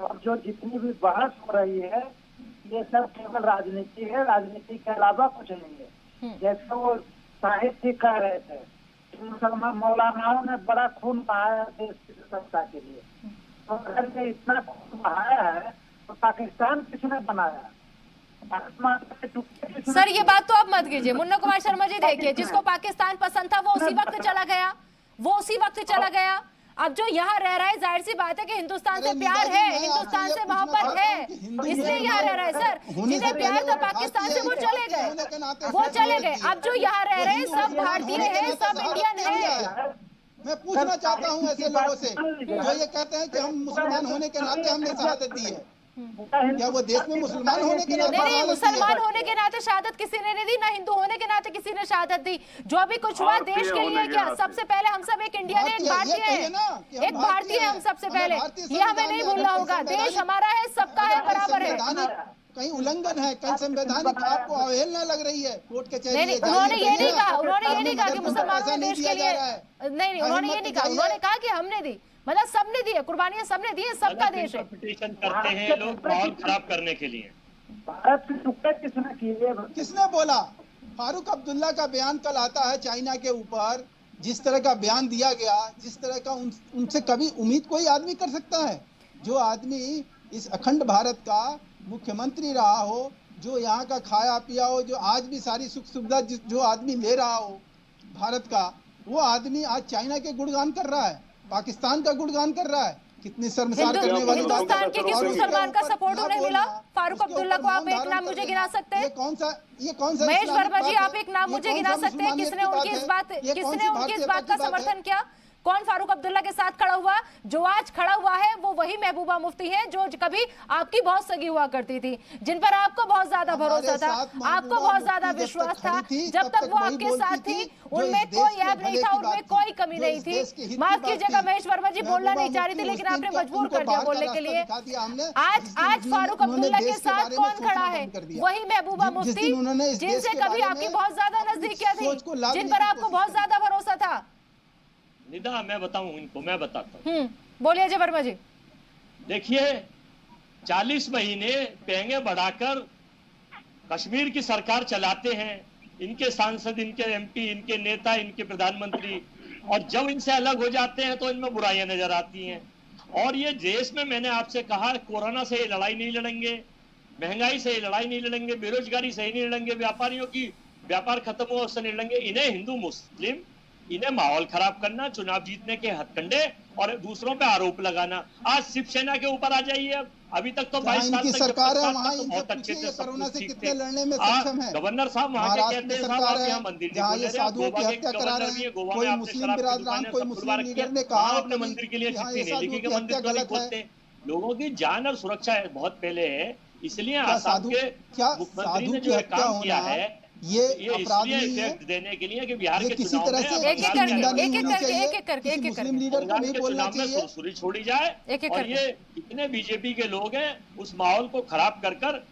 और जो जितनी भी बहस हो रही है ये सब केवल राजनीति है, राजनीति के अलावा कुछ नहीं है। जैसे वो साहित्य कह रहे थे, मुसलमान मौलानाओं ने बड़ा खून बहाया देश की स्वतंत्रता के लिए, तो अगर ये इतना खून बहाया है तो पाकिस्तान किसने बनाया? सर ये बात तो आप मत कीजिए मुन्ना कुमार शर्मा जी। देखिए, जिसको पाकिस्तान पसंद था वो उसी वक्त चला गया, अब जो यहाँ रह रहा है जाहिर सी बात है कि हिंदुस्तान से प्यार है, हिंदुस्तान से मोहब्बत है, इसलिए यहाँ रह रहा है। सर जिन्हें प्यार था पाकिस्तान से वो चले गए। अब जो यहाँ रह रहे हैं सब भारतीय हैं, सब इंडियन है। मैं पूछना चाहता हूँ ऐसे लोगों से जो ये कहते हैं कि हम मुसलमान होने के नाते हमने शहादत दी है, क्या वो देश में मुसलमान होने के नाते? नहीं, मुसलमान होने के नाते शहादत किसी ने नहीं दी, ना हिंदू होने के नाते किसी ने शहादत दी। जो भी कुछ हुआ देश के लिए क्या, सबसे पहले हम सब एक इंडियन है, एक भारतीय है, एक भारतीय है हम सबसे पहले, ये हमें नहीं भूलना होगा। देश हमारा है, सबका है, बराबर है। कहीं उल्लंघन है, कहीं संवैधानिक आपको अवहेलना लग रही है, कोर्ट कचहरी नहीं, उन्होंने ये नहीं कहा, उन्होंने ये नहीं कहा कि मुसलमानों ने देश के लिए, नहीं, उन्होंने ये नहीं कहा, उन्होंने कहा कि हमने दी, मतलब सबने दी है, कुर्बानियां सबने दी है, सबका देश है। पिटीशन करते हैं लोग माहौल खराब करने के लिए। भारत की टुकड़े किसने किए? किसने बोला? फारूक अब्दुल्ला का बयान कल आता है चाइना के ऊपर, जिस तरह का बयान दिया गया, जिस तरह का उनसे कभी उम्मीद कोई आदमी कर सकता है? जो आदमी इस अखंड भारत का मुख्यमंत्री रहा हो, जो यहाँ का खाया पिया हो, जो आज भी सारी सुख सुविधा जो आदमी ले रहा हो भारत का, वो आदमी आज चाइना के गुणगान कर रहा है, पाकिस्तान का गुणगान कर रहा है। कितनी शर्मसार करने वाली हिंदुस्तान के किस मुसलमान का सपोर्ट उन्हें मिला? फारूक अब्दुल्ला को आप एक नाम मुझे गिना सकते हैं? ये कौन सा महेश वर्मा जी, आप एक नाम मुझे गिना सकते हैं किसने उनकी इस बात का समर्थन किया? कौन फारूक अब्दुल्ला के साथ खड़ा हुआ? जो आज खड़ा हुआ है वो वही महबूबा मुफ्ती है जो कभी आपकी बहुत सगी हुआ करती थी, जिन पर आपको बहुत ज्यादा भरोसा था, आपको बहुत ज्यादा विश्वास था। जब तक वो आपके साथ थी उनमें कोई ऐब नहीं था, उनमें कोई कमी नहीं थी। माफ कीजिएगा महेश वर्मा जी, बोलना नहीं चाह रही थी लेकिन आपने मजबूर कर दिया बोलने के लिए। आज फारूक अब्दुल्ला के साथ कौन खड़ा है? वही महबूबा मुफ्ती जिनसे कभी आपकी बहुत ज्यादा नजदीकियां थी, जिन पर आपको बहुत ज्यादा भरोसा था। निदा मैं बताऊं इनको, मैं बताता हूं। बोलिए अजय वर्मा जी। देखिए 40 महीने पेंगे बढ़ाकर कश्मीर की सरकार चलाते हैं इनके सांसद, इनके एमपी, इनके नेता, इनके प्रधानमंत्री, और जब इनसे अलग हो जाते हैं तो इनमें बुराइयां नजर आती हैं। और ये देश में मैंने आपसे कहा कोरोना से ये लड़ाई नहीं लड़ेंगे, महंगाई से ये लड़ाई नहीं लड़ेंगे, बेरोजगारी से ही नहीं लड़ेंगे, व्यापारियों की व्यापार खत्म हो उससे नहीं लड़ेंगे। इन्हें हिंदू मुस्लिम, इन्हें माहौल खराब करना, चुनाव जीतने के हथकंडे और दूसरों पे आरोप लगाना। आज शिवसेना के ऊपर आ जाइए, अभी तक तो 22 साल तक सरकार है, वहाँ तो बहुत अच्छे से कोरोना से कितने लड़ने में सक्षम है। गवर्नर साहब वहाँ के कहते हैं साहब आप यहाँ मंदिर नहीं खोल रहे, साधुओं की हत्या करा रहे हैं, कोई मुस्लिम बिरादरान, कोई मुस्लिम लीडर ने कहा अपने मंदिर के लिए चिट्ठी नहीं लिखी कि मंदिर क्यों नहीं खोलते। लोगों की जान और सुरक्षा बहुत पहले है, इसलिए आसाम के मुख्यमंत्री ने जो काम किया है ये अपराध नहीं है देने के लिए कि बिहार के किसी तरह से मुस्लिम लीडर को नहीं बोलना चाहिए, सुरी छोड़ी जाए। और ये कितने बीजेपी के लोग हैं उस माहौल को खराब कर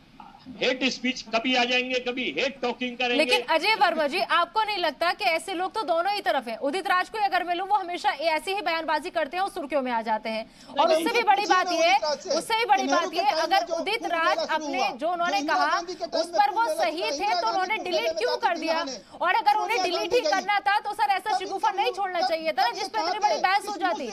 हेट स्पीच कभी आ जाएंगे, कभी हेट टॉकिंग करेंगे। लेकिन अजय वर्मा जी आपको नहीं लगता कि ऐसे लोग तो दोनों ही तरफ हैं? उदित राज को अगर मिलूं वो हमेशा ऐसी ही बयानबाजी करते हैं और सुर्खियों में आ जाते हैं। और उससे भी बड़ी बात ये अगर उदित राज अपने जो उन्होंने कहा उस पर वो सही थे तो उन्होंने डिलीट क्यों कर दिया? और अगर उन्हें डिलीट ही करना था तो सर ऐसा शिगुफा नहीं छोड़ना चाहिए था जिस पर इतनी बड़ी बहस हो जाती।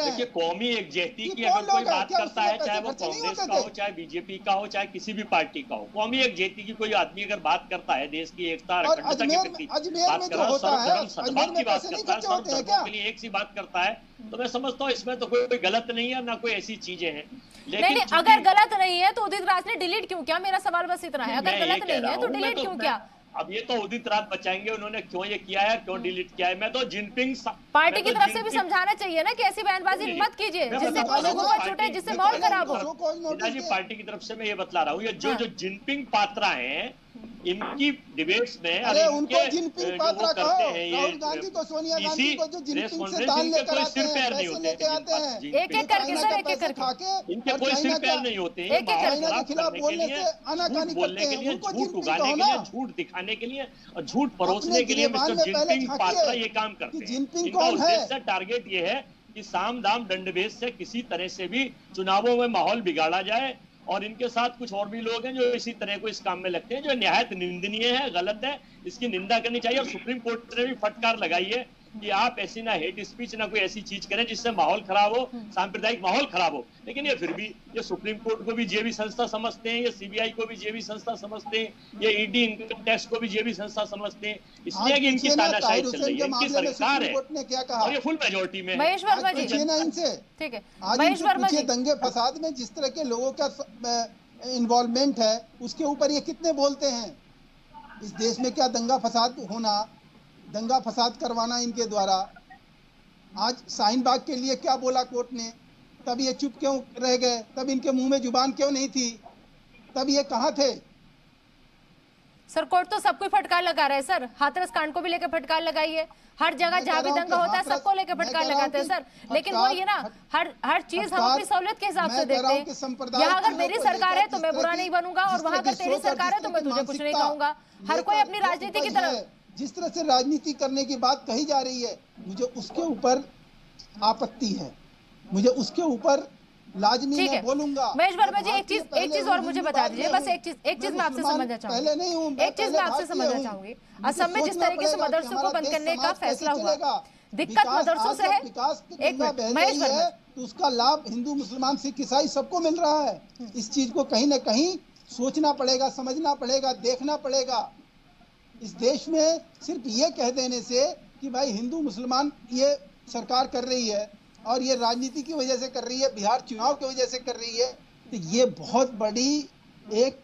देखिए कौमी एकजुटती की अगर कोई बात करता है, चाहे वो कांग्रेस का हो, चाहे बीजेपी का हो, चाहे किसी भी पार्टी का हो, कौमी एकजुटती की कोई आदमी अगर बात करता है, देश की एकता और अखंडता के प्रति बात कर रहा है, सर्वधर्म सद्भाव की बात करता है, सर्व धर्मों के लिए एक सी बात करता है, तो मैं समझता हूँ इसमें तो कोई गलत नहीं है, ना कोई ऐसी चीजें हैं। लेकिन अगर गलत नहीं है तो उदित राज ने डिलीट क्यों किया? मेरा सवाल बस इतना है, अगर गलत नहीं है तो डिलीट क्यों किया? अब ये तो उदित राज बचाएंगे उन्होंने क्यों ये किया है, क्यों डिलीट किया है। मैं तो जिनपिंग पार्टी की तरफ से भी समझाना चाहिए ना कि ऐसी बयानबाजी मत कीजिए जिससे कोई शिगुफा छूटे, जिससे माहौल खराब हो। जी पार्टी की तरफ से मैं ये बतला रहा हूँ, ये जो जिनपिंग पात्रा हैं इनकी डिबेट्स में अरे उनको जिनपिंग पात्रा कहो, राहुल गांधी को, सोनिया गांधी को जो जिनपिंग से दाल लेकर आते हैं, पैसे लेके आते हैं, एक-एक करके सर, एक-एक करके इनके कोई सिर पैर नहीं होते, चाइना के खिलाफ बोलने से आनाकानी बोलने के लिए, झूठ उगाने के लिए, झूठ दिखाने के लिए और झूठ परोसने के लिए मिस्टर जिनपिंग पात्रा ये काम करते हैं। इनका उद्देश्य टारगेट ये है कि साम दाम दंडभेद से किसी तरह से भी चुनावों में माहौल बिगाड़ा जाए। और इनके साथ कुछ और भी लोग हैं जो इसी तरह को इस काम में लगते हैं, जो निहायत निंदनीय है, गलत है, इसकी निंदा करनी चाहिए। और सुप्रीम कोर्ट ने भी फटकार लगाई है कि आप ऐसी ना हेट स्पीच ना कोई ऐसी चीज करें जिससे माहौल खराब हो, सांप्रदायिक माहौल खराब हो। लेकिन ये फिर भी ये सुप्रीम कोर्ट को भी जेबी संस्था समझते हैं, ये सीबीआई को भी जेबी संस्था समझते हैं, ये ईडी इनकम टैक्स को भी जेबी संस्था समझते हैं, इसलिए कि इनकी तानाशाही चल रही है, इनकी सरकार है और ये फुल मेजोरिटी में। महेश वर्मा जी इनसे ठीक है, महेश वर्मा जी दंगे फसाद में जिस तरह के लोगों का इन्वॉल्वमेंट है उसके ऊपर ये कितने बोलते हैं? इस देश में क्या दंगा फसाद होना, दंगा फसाद करवाना इनके द्वारा? आज शाहीन बाग के लिए क्या बोला कोर्ट ने, तब ये चुप क्यों रह गए? तब इनके मुंह में जुबान क्यों नहीं थी? तब ये कहाँ थे? सर कोर्ट तो सबको फटकार लगा रहे हैं सर, हाथरस कांड को भी लेकर फटकार लगाई है, हर जगह जहाँ भी दंगा होता है सबको लेकर फटकार लगाते हैं सर। लेकिन वो ये ना हर चीज हम अपनी सहूलियत के हिसाब से देखते हैं। यहाँ अगर मेरी सरकार है तो मैं बुरा नहीं बनूंगा, और वहाँ अगर तेरी सरकार है तो मैं तुझे कुछ नहीं कहूंगा। हर कोई अपनी राजनीति की तरफ, जिस तरह से राजनीति करने की बात कही जा रही है, मुझे उसके ऊपर आपत्ति है, मुझे उसके ऊपर लाजमी मैं बोलूंगा। महेश वर्मा जी एक चीज और मुझे बता दीजिए, बस एक चीज मैं आपसे समझना चाहूंगी, एक चीज मैं आपसे समझना चाहूंगी। असम में जिस तरीके से मदरसों को बंद करने का फैसला हुआ, दिक्कत मदरसों से है। एक मिनट महेश वर्मा, तो उसका लाभ हिंदू मुसलमान सिख ईसाई सबको मिल रहा है। इस चीज को कहीं न कहीं सोचना पड़ेगा, समझना पड़ेगा, देखना पड़ेगा। इस देश में सिर्फ ये कह देने से कि भाई हिंदू मुसलमान ये सरकार कर रही है और ये राजनीति की वजह से कर रही है, बिहार चुनाव की वजह से कर रही है, तो ये बहुत बड़ी एक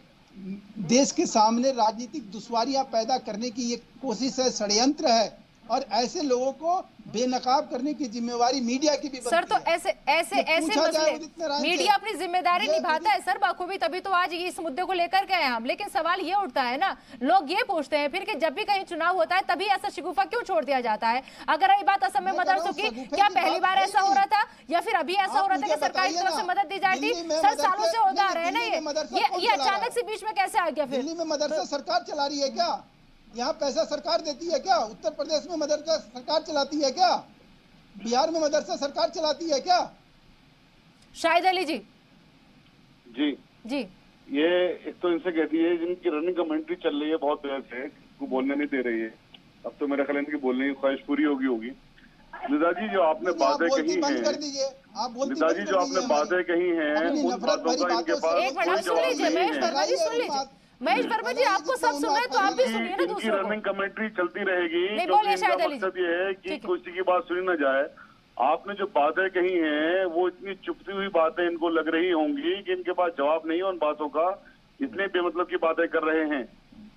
देश के सामने राजनीतिक दुश्वारियां पैदा करने की ये कोशिश है, षड्यंत्र है। और ऐसे लोगों को बेनकाब करने की जिम्मेवारी मीडिया की भी बनती है। सर तो ऐसे मसले मीडिया अपनी जिम्मेदारी निभाता है सर बाखूबी, तभी तो आज इस मुद्दे को लेकर गए हम। लेकिन सवाल ये उठता है ना, लोग ये पूछते हैं फिर कि जब भी कहीं चुनाव होता है तभी ऐसा शिगुफा क्यों छोड़ दिया जाता है। अगर रही बात असम में मदरसों की, क्या पहली बार ऐसा हो रहा था या फिर अभी ऐसा हो रहा था कि सरकार की तरफ से मदद दी जाती? सर सालों से होता आ रहा है ना, ये अचानक से बीच में कैसे आ गया? फिर दिल्ली में मदरसा सरकार चला रही है क्या? यहाँ पैसा सरकार देती है क्या? उत्तर प्रदेश में मदरसा सरकार चलाती है क्या? बिहार में मदरसा सरकार चलाती है क्या? शाहिद अली जी जी ये एक तो इनसे कहती है जिनकी रनिंग कमेंट्री चल रही है बहुत देर से, को बोलने नहीं दे रही है। अब तो मेरा ख्याल इनकी बोलने की ख्वाहिश पूरी होगी। नेताजी जो आपने बातें कही हैं, नेताजी जो आपने बातें कही हैं, उन बातों का इनके पास एक सुन लीजिए महेश वर्मा जी, सुन लीजिए महेश वर्मा जी, आपको सब सुन रहे हैं तो आप भी सुनिए ना दूसरों को। रनिंग कमेंट्री चलती रहेगी, नहीं बोलिए शायद अली। मकसद ये है कि किसी की बात सुनी न जाए। आपने जो बातें कही हैं वो इतनी चुपती हुई बातें इनको लग रही होंगी कि इनके पास जवाब नहीं है उन बातों का। इतने बेमतलब की बातें कर रहे हैं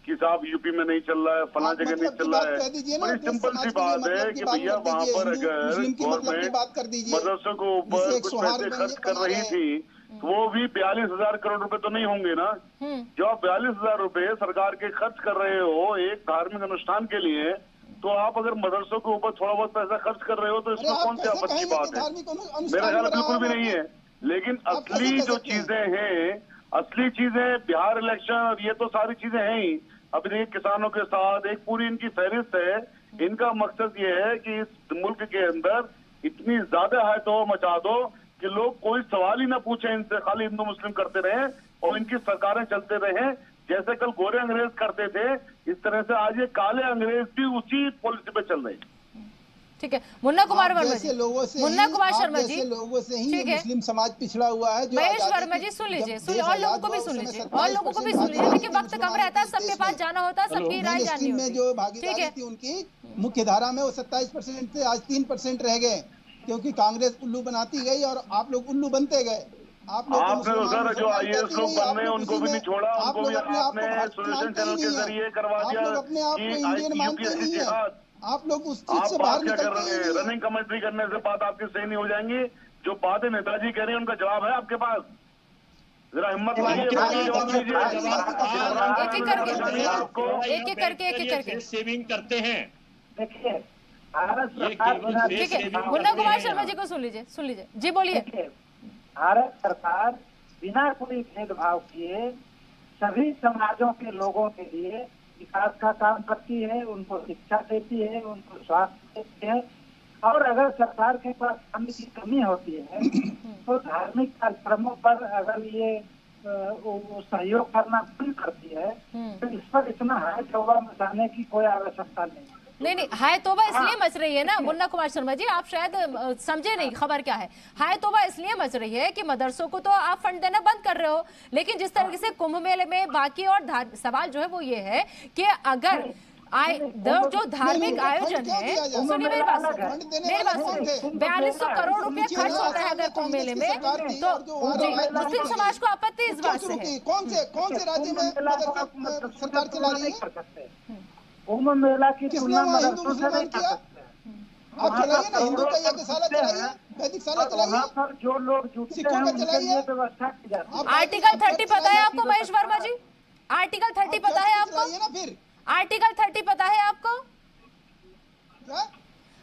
कि साहब यूपी में नहीं चल रहा है, फला जगह नहीं चल रहा है। बड़ी सिंपल सी बात है कि भैया वहाँ पर अगर गवर्नमेंट मदरसों के ऊपर कुछ पैसे खर्च कर रही थी तो वो भी 42,000 करोड़ रुपए तो नहीं होंगे ना। जो आप 42,000 रुपए सरकार के खर्च कर रहे हो एक धार्मिक अनुष्ठान के लिए, तो आप अगर मदरसों के ऊपर थोड़ा बहुत पैसा खर्च कर रहे हो तो इसमें कौन सी आपत्ति की बात है? मेरा ख्याल बिल्कुल भी नहीं है। लेकिन असली जो चीजें हैं, असली चीजें बिहार इलेक्शन और ये तो सारी चीजें हैं ही। अभी देखिए किसानों के साथ एक पूरी इनकी फहरिस्त है। इनका मकसद ये है कि इस मुल्क के अंदर इतनी ज्यादा है तो मचा दो कि लोग कोई सवाल ही ना पूछे इनसे, खाली हिंदू मुस्लिम करते रहे और इनकी सरकारें चलते रहे। जैसे कल गोरे अंग्रेज करते थे, इस तरह से आज ये काले अंग्रेज भी उसी पॉलिसी पे चल रहे हैं। ठीक है, मुन्ना कुमार वर्मा जी, मुन्ना कुमार शर्मा जी, लोगों से ही मुस्लिम समाज पिछड़ा हुआ है। महेश वर्मा जी सुन लीजिए, और लोगों को भी सुन लीजिए, और लोगों को भी सुन लीजिए, देखिए वक्त कम रहता है, सबके पास जाना होता है, सबकी राय जाननी होती है। जो भागीदारी थी उनकी मुख्य धारा में वो 27% थे, आज 3% रह गए, क्योंकि कांग्रेस उल्लू बनाती गई और आप लोग उल्लू बनते गए। आपने तो सर जो IAS लोग बन रहे हैं उनको भी नहीं छोड़ा, उनको भी आपने सोल्यूशन चैनल के जरिए करवा दिया कि UPSC जिहाद। आप लोग उस चीज से बाहर क्या कर रहे हैं? रनिंग कमेंट्री करने से बात आपकी सही नहीं हो जाएंगी। जो बातें नेताजी कह रहे हैं उनका जवाब है आपके पास, जरा हिम्मत लाइए, जवाब दीजिए। एक एक करके सेविंग करते हैं। देखिए ठीक है, मुन्ना कुमार शर्मा जी को सुन लीजिए जी, बोलिए। भारत सरकार बिना कोई भेदभाव किए सभी समाजों के लोगों के लिए विकास का काम करती है, उनको शिक्षा देती है, उनको स्वास्थ्य देती है। और अगर सरकार के पास फंड की कमी होती है तो धार्मिक कार्यक्रमों पर अगर ये सहयोग करना बंद करती है तो इस पर इतना हाय तौबा मचाने की कोई आवश्यकता नहीं। हाय तौबा इसलिए मच रही है ना मुन्ना कुमार शर्मा जी, आप शायद समझे नहीं खबर क्या है। हाय तौबा इसलिए मच रही है कि मदरसों को तो आप फंड देना बंद कर रहे हो, लेकिन जिस तरीके से कुंभ मेले में बाकी और सवाल जो है वो ये है कि अगर जो धार्मिक आयोजन है, सुनिए मेरी बात, 4200 करोड़ रुपए खर्च होता है अगर कुंभ मेले में, तो मुस्लिम समाज को आपत्ति इस बात से है। कौन से राज्य में सरकार चला रही है? कुंभ मेला की तुलना मदरसों से नहीं कर सकते। आप चलाइए ना, हिंदू का यज्ञशाला चलाइए, वैदिक शाला चलाइए, वहाँ पर जो लोग जुटते हैं उनके लिए व्यवस्था की जाती है। आर्टिकल 30 पता है आपको महेश वर्मा जी? आर्टिकल 30 पता है आपको? ना फिर आर्टिकल 30 पता है आपको? क्या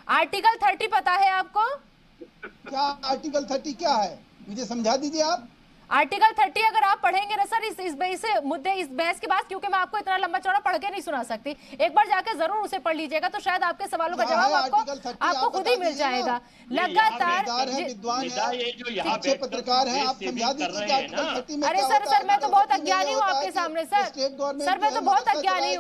आर्टिकल 30 पता है आपको? क्या आर्टिकल 30 क्या है, मुझे समझा दीजिए आप। आर्टिकल 30 अगर आप पढ़ेंगे ना सर इस मुद्दे इस बहस के बाद, क्योंकि मैं आपको इतना लंबा चौड़ा पढ़ के नहीं सुना सकती, एक बार जाके जरूर उसे पढ़ लीजिएगा तो शायद आपके सवालों का जवाब आपको खुद ही मिल जाएगा। लगातार ये जो यहाँ पत्रकार हैं, आप समझा दीजिए। अरे सर मैं तो बहुत अज्ञानी हूँ आपके सामने सर मैं तो बहुत अज्ञानी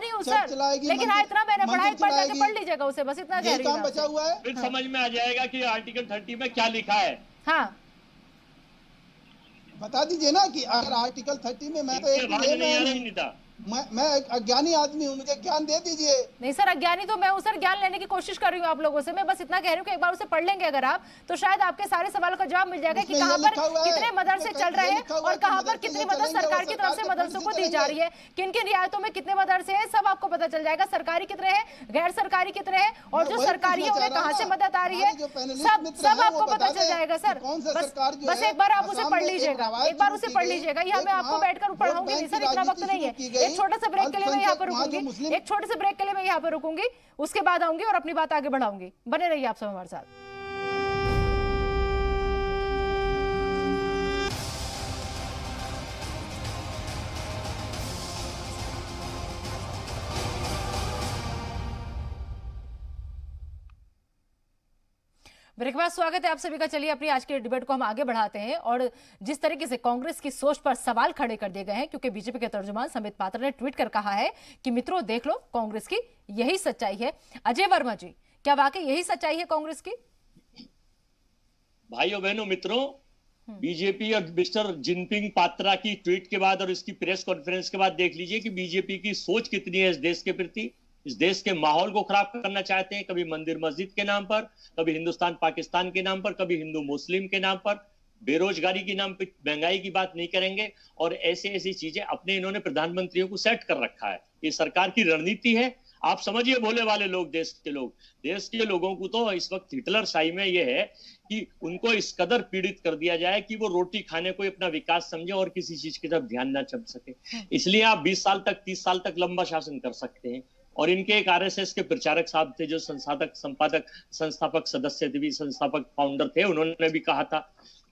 हूँ सर, लेकिन हाँ इतना मैंने पढ़ा, एक बार जाके पढ़ लीजिएगा उसे, बस इतना कह रही हूँ। बचा हुआ है, फिर समझ में आ जाएगा कि आर्टिकल 30 में क्या लिखा है। हाँ बता दीजिए ना कि अगर आर्टिकल 30 में मैं तो एक मैं अज्ञानी आदमी हूँ, मुझे ज्ञान दे दीजिए। नहीं सर अज्ञानी तो मैं हूँ सर, ज्ञान लेने की कोशिश कर रही हूँ आप लोगों से। मैं बस इतना कह रही हूँ कि एक बार उसे पढ़ लेंगे अगर आप तो शायद आपके सारे सवालों का जवाब मिल जाएगा कि कहाँ पर कितने मदरसे चल रहे हैं और कहाँ पर कितनी मदद सरकार की तरफ से मदरसों को दी जा रही है, किन किन रियायतों में कितने मदरसे हैं, सब आपको पता चल जाएगा। सरकारी कितने हैं, गैर सरकारी कितने हैं, और जो सरकारी है उन्हें कहाँ से मदद आ रही है, सब आपको पता चल जाएगा सर। बस एक बार आप उसे पढ़ लीजिएगा, एक बार उसे पढ़ लीजिएगा। यहाँ मैं आपको बैठकर पढ़ाऊंगी नहीं सर, इतना वक्त नहीं है। एक छोटा सा ब्रेक के लिए मैं यहाँ पर रुकूंगी, एक छोटे से ब्रेक के लिए मैं यहाँ पर रुकूंगी, उसके बाद आऊंगी और अपनी बात आगे बढ़ाऊंगी। बने रहिए आप सब हमारे साथ। ब्रेक के बाद स्वागत है आप सभी का। चलिए अपनी आज के डिबेट को हम आगे बढ़ाते हैं और जिस तरीके से कांग्रेस की सोच पर सवाल खड़े कर दिए गए हैं, क्योंकि बीजेपी के तर्जुमान संबित पात्रा ने ट्वीट कर कहा है कि मित्रों देख लो कांग्रेस की यही सच्चाई है। अजय वर्मा जी, क्या वाकई यही सच्चाई है कांग्रेस की? भाइयों बहनों मित्रों, बीजेपी और मिस्टर जिनपिंग पात्रा की ट्वीट के बाद और इसकी प्रेस कॉन्फ्रेंस के बाद देख लीजिए कि बीजेपी की सोच कितनी है इस देश के प्रति। इस देश के माहौल को खराब करना चाहते हैं, कभी मंदिर मस्जिद के नाम पर, कभी हिंदुस्तान पाकिस्तान के नाम पर, कभी हिंदू मुस्लिम के नाम पर, बेरोजगारी के नाम पर महंगाई की बात नहीं करेंगे और ऐसी ऐसी चीजें अपने इन्होंने प्रधानमंत्रियों को सेट कर रखा है। ये सरकार की रणनीति है। आप समझिए भोले वाले लोग, देश के लोगों को तो इस वक्त हिटलर शाही में ये है कि उनको इस कदर पीड़ित कर दिया जाए कि वो रोटी खाने को अपना विकास समझे और किसी चीज की तरफ ध्यान ना चल सके। इसलिए आप 20 साल तक 30 साल तक लंबा शासन कर सकते हैं। और इनके एक आरएसएस के प्रचारक साहब थे जो संस्थापक सदस्य थे, संस्थापक फाउंडर थे, उन्होंने भी कहा था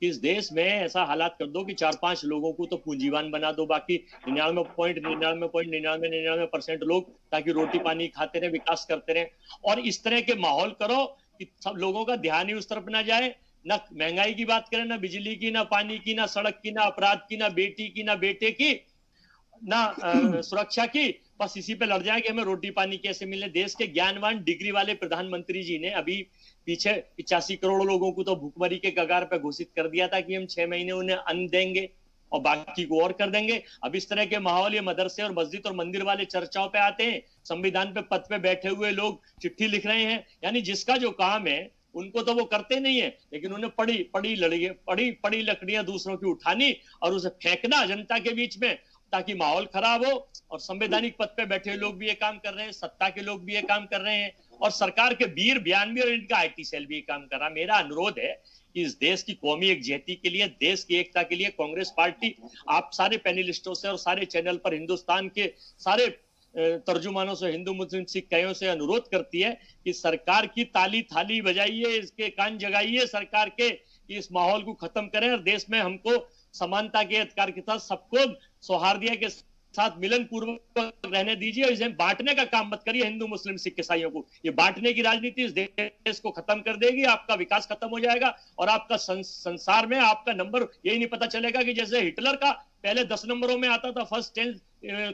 कि इस देश में ऐसा हालात कर दो कि 4-5 लोगों को तो पूंजीवान बना दो, बाकी 99.99% लोग ताकि रोटी पानी खाते रहे, विकास करते रहे। और इस तरह के माहौल करो कि सब लोगों का ध्यान ही उस तरफ ना जाए, ना महंगाई की बात करें, ना बिजली की, ना पानी की, ना सड़क की, ना अपराध की, ना बेटी की, ना बेटे की, ना सुरक्षा की। बस इसी पे लड़ जाए कि हमें रोटी पानी कैसे मिले। देश के ज्ञानवान डिग्री वाले प्रधानमंत्री जी ने अभी पीछे 85 करोड़ लोगों को तो भूखमरी के कगार पे घोषित कर दिया था कि हम 6 महीने उन्हें अन्न देंगे और बाकी को और कर देंगे। अब इस तरह के माहौल, ये मदरसे और मस्जिद और मंदिर वाले चर्चाओं पे आते हैं, संविधान पे पद पे बैठे हुए लोग चिट्ठी लिख रहे हैं, यानी जिसका जो काम है उनको तो वो करते नहीं है, लेकिन उन्हें पड़ी लकड़ियां दूसरों की उठानी और उसे फेंकना जनता के बीच में ताकि माहौल खराब हो। और संवैधानिक पद पे बैठे लोग भी ये काम कर रहे हैं, सत्ता के लोग भी ये काम कर रहे हैं और सरकार के वीर बयान भी और इनका आईटी सेल भी ये काम कर रहा है। मेरा अनुरोध है कि इस देश की कौमी एकजुटता के लिए, देश की एकता के लिए कांग्रेस पार्टी आप सारे पैनलिस्टों से और सारे चैनल पर हिंदुस्तान के सारे तर्जुमानों से, हिंदू मुस्लिम सिख कईयों से अनुरोध करती है कि सरकार की ताली थाली बजाइए, इसके कान जगाइए सरकार के, इस माहौल को खत्म करें और देश में हमको समानता के अधिकार के साथ सबको सौहार्द के साथ मिलन पूर्वक रहने दीजिए। इसे बांटने का काम मत करिए हिंदू मुस्लिम सिख ईसाइयों को। ये बांटने की राजनीति इस देश को खत्म कर देगी, आपका विकास खत्म हो जाएगा और आपका संसार में आपका नंबर यही नहीं पता चलेगा कि जैसे हिटलर का पहले 10 नंबरों में आता था, फर्स्ट 10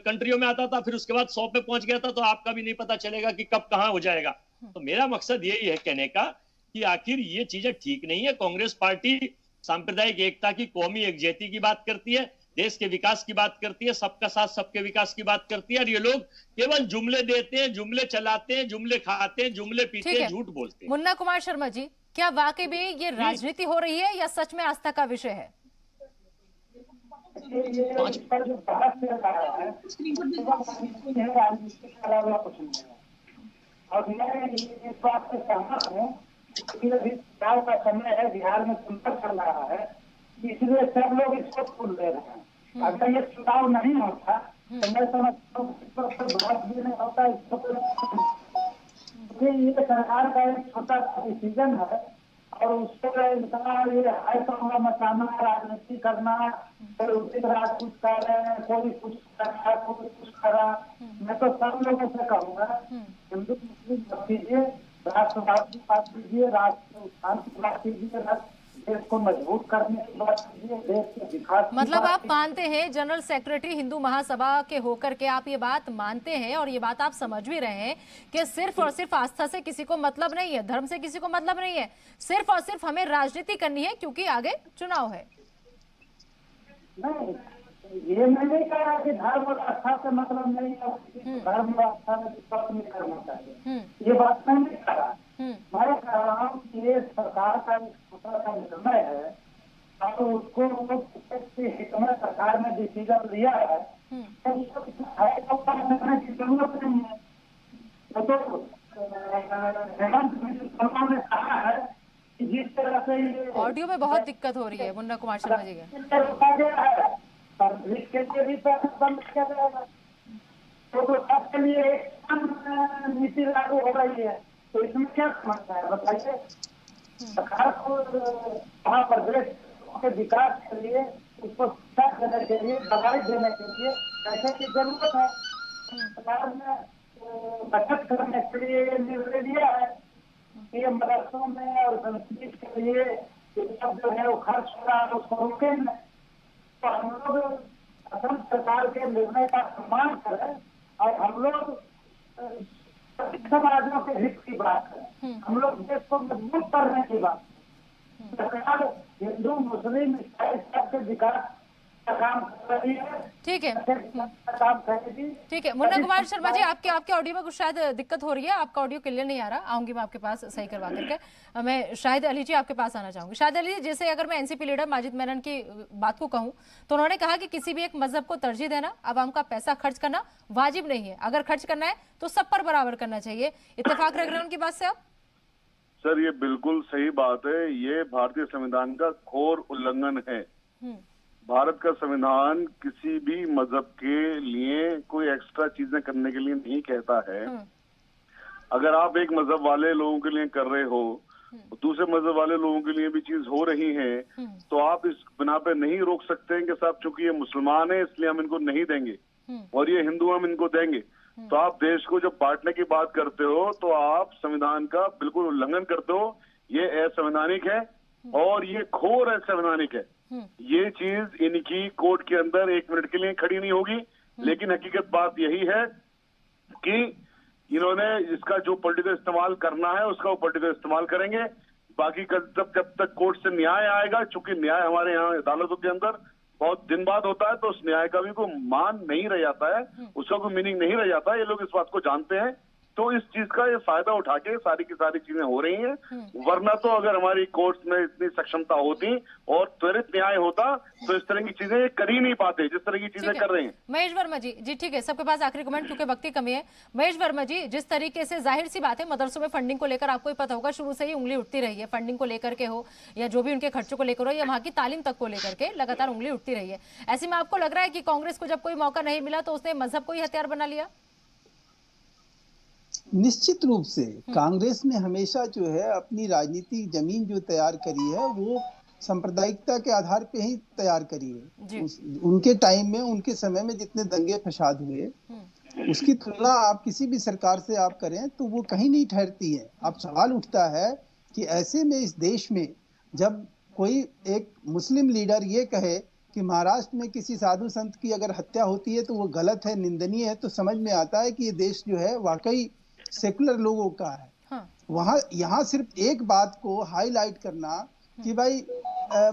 कंट्रियों में आता था, फिर उसके बाद 100 पे पहुंच गया था, तो आपका भी नहीं पता चलेगा कि कब कहां हो जाएगा। तो मेरा मकसद यही है कहने का कि आखिर ये चीजें ठीक नहीं है। कांग्रेस पार्टी सांप्रदायिक एकता की, कौमी एकजुटता की बात करती है, देश के विकास की बात करती है, सबका साथ सबके विकास की बात करती है, और ये लोग केवल जुमले देते हैं, जुमले चलाते हैं, जुमले खाते हैं, जुमले पीते हैं, झूठ बोलते हैं। मुन्ना कुमार शर्मा जी, क्या वाकई में ये राजनीति हो रही है या सच में आस्था का विषय है? और मैं इस बात से सहमत हूँ कि अभी चुनाव का समय है, बिहार में संपर्क चल रहा है, इसलिए सब लोग इसको सुन ले रहे हैं। अगर ये चुनाव नहीं होता तो मैं समझता हूँ इस पर बहस भी नहीं होता, ये सरकार का एक छोटा सा डिसीजन है और उसको इतना ये हाई पंगा मचाना, राजनीति करना, कोई उचित राज कुछ कर रहे हैं, कोई कुछ कर रहा है, कोई कुछ कर रहा। मैं तो सब लोगों से कहूँगा हिंदू मुस्लिम मत कीजिए, राष्ट्रवाद की बात कीजिए, राष्ट्र उत्थान की बात कीजिए, देश को मजबूत करने की बात कीजिए, देश के विकास। मतलब आप मानते हैं जनरल सेक्रेटरी हिंदू महासभा के होकर के आप ये बात मानते हैं और ये बात आप समझ भी रहे हैं कि सिर्फ और सिर्फ आस्था से किसी को मतलब नहीं है, धर्म से किसी को मतलब नहीं है, सिर्फ और सिर्फ हमें राजनीति करनी है क्योंकि आगे चुनाव है। नहीं, ये मैं नहीं कह रहा कि धर्म और आस्था से मतलब नहीं है, धर्म और आस्था में विश्वास नहीं करना चाहिए, ये बात मैं नहीं कह रहा। मैं कह रहा हूँ कि ये सरकार का एक छोटा सा निर्णय है और उसको हित में सरकार ने डिसीजन लिया है, तो निर्णय की जरूरत नहीं है। तो हेमंत शर्मा ने कहा है कि जिस तरह से ये ऑडियो में बहुत दिक्कत हो रही है मुन्ना कुमार शर्मा जी के, रोका गया है पब्लिक के लिए भी पैसा बंद किया जाएगा, तो सबके लिए एक नीति लागू हो रही है, तो इसमें क्या समस्या है बताइए। सरकार को वहाँ प्रदेश के विकास के लिए, उसको शिक्षा देने के लिए, दवाई देने के लिए पैसे की जरूरत है। सरकार ने बचत करने के लिए निर्णय लिया है कि मदरसों में और संस्कृत के लिए सब जो है वो खर्च हो रहा है उसको रोकेंगे। तो हम लोग असम सरकार के निर्णय का सम्मान करें और हम लोग समाजों के हित की बात है, हम लोग देश को मजबूत करने की बात। सरकार हिंदू मुस्लिम ईसाई सबके विकास का काम कर रही है। ठीक है, काम करेगी। ठीक है मुन्ना कुमार शर्मा जी, आपके ऑडियो में कुछ शायद दिक्कत हो रही है, आपका ऑडियो क्लियर नहीं आ रहा, आऊंगी मैं आपके पास सही करवा करके। मैं शाहिद अली जी आपके पास आना चाहूंगी। शाहिद अली जी, जैसे अगर मैं एनसीपी लीडर माजिद मेनन की बात को कहूं तो उन्होंने कहा कि किसी भी एक मजहब को तरजीह देना, आवाम का पैसा खर्च करना वाजिब नहीं है, अगर खर्च करना है तो सब पर बराबर करना चाहिए। इत्तेफाक रख रहे हैं उनकी बात से आप? सर ये बिल्कुल सही बात है, ये भारतीय संविधान का घोर उल्लंघन है। भारत का संविधान किसी भी मजहब के लिए कोई एक्स्ट्रा चीजें करने के लिए नहीं कहता है। अगर आप एक मजहब वाले लोगों के लिए कर रहे हो, दूसरे मजहब वाले लोगों के लिए भी चीज हो रही है, तो आप इस बिना पे नहीं रोक सकते हैं कि साहब चूंकि ये मुसलमान है इसलिए हम इनको नहीं देंगे और ये हिंदू हम इनको देंगे। तो आप देश को जब बांटने की बात करते हो तो आप संविधान का बिल्कुल उल्लंघन करते हो, ये असंवैधानिक है और ये घोर असंवैधानिक है। ये चीज इनकी कोर्ट के अंदर एक मिनट के लिए खड़ी नहीं होगी, लेकिन हकीकत बात यही है कि इन्होंने इसका जो पॉलिटिकल इस्तेमाल करना है उसका वो पॉलिटिकल इस्तेमाल करेंगे। बाकी जब तक कोर्ट से न्याय आएगा, चूंकि न्याय हमारे यहाँ अदालतों के अंदर बहुत दिन बाद होता है, तो उस न्याय का भी कोई मान नहीं रह जाता है, उसका कोई मीनिंग नहीं रह जाता है। ये लोग इस बात को जानते हैं, तो इस चीज का ये फायदा उठा के सारी की सारी चीजें हो रही हैं। वरना तो अगर हमारी कोर्ट्स में इतनी सक्षमता होती और त्वरित न्याय होता तो इस तरह की चीजें कर ही नहीं पाते जिस तरह की चीजें कर रहे हैं। महेश वर्मा जी, ठीक है, सबके पास आखिरी कमेंट क्योंकि वक्त की कमी है। महेश वर्मा जी, जिस तरीके से जाहिर सी बात है मदरसों में फंडिंग को लेकर आपको ही पता होगा शुरू से ही उंगली उठती रही है, फंडिंग को लेकर के हो या जो भी उनके खर्चों को लेकर हो या वहां की तालीम तक को लेकर के लगातार उंगली उठती रही है। ऐसे में आपको लग रहा है कि कांग्रेस को जब कोई मौका नहीं मिला तो उसने मजहब को ही हथियार बना लिया? निश्चित रूप से कांग्रेस ने हमेशा जो है अपनी राजनीतिक जमीन जो तैयार करी है वो सांप्रदायिकता के आधार पे ही तैयार करी है। उनके टाइम में, उनके समय में जितने दंगे फसाद हुए उसकी तुलना आप किसी भी सरकार से आप करें तो वो कहीं नहीं ठहरती है। अब सवाल उठता है कि ऐसे में इस देश में जब कोई एक मुस्लिम लीडर ये कहे कि महाराष्ट्र में किसी साधु संत की अगर हत्या होती है तो वो गलत है, निंदनीय है, तो समझ में आता है कि ये देश जो है वाकई सेकुलर लोगों का है। वहाँ यहाँ सिर्फ एक बात को हाईलाइट करना कि भाई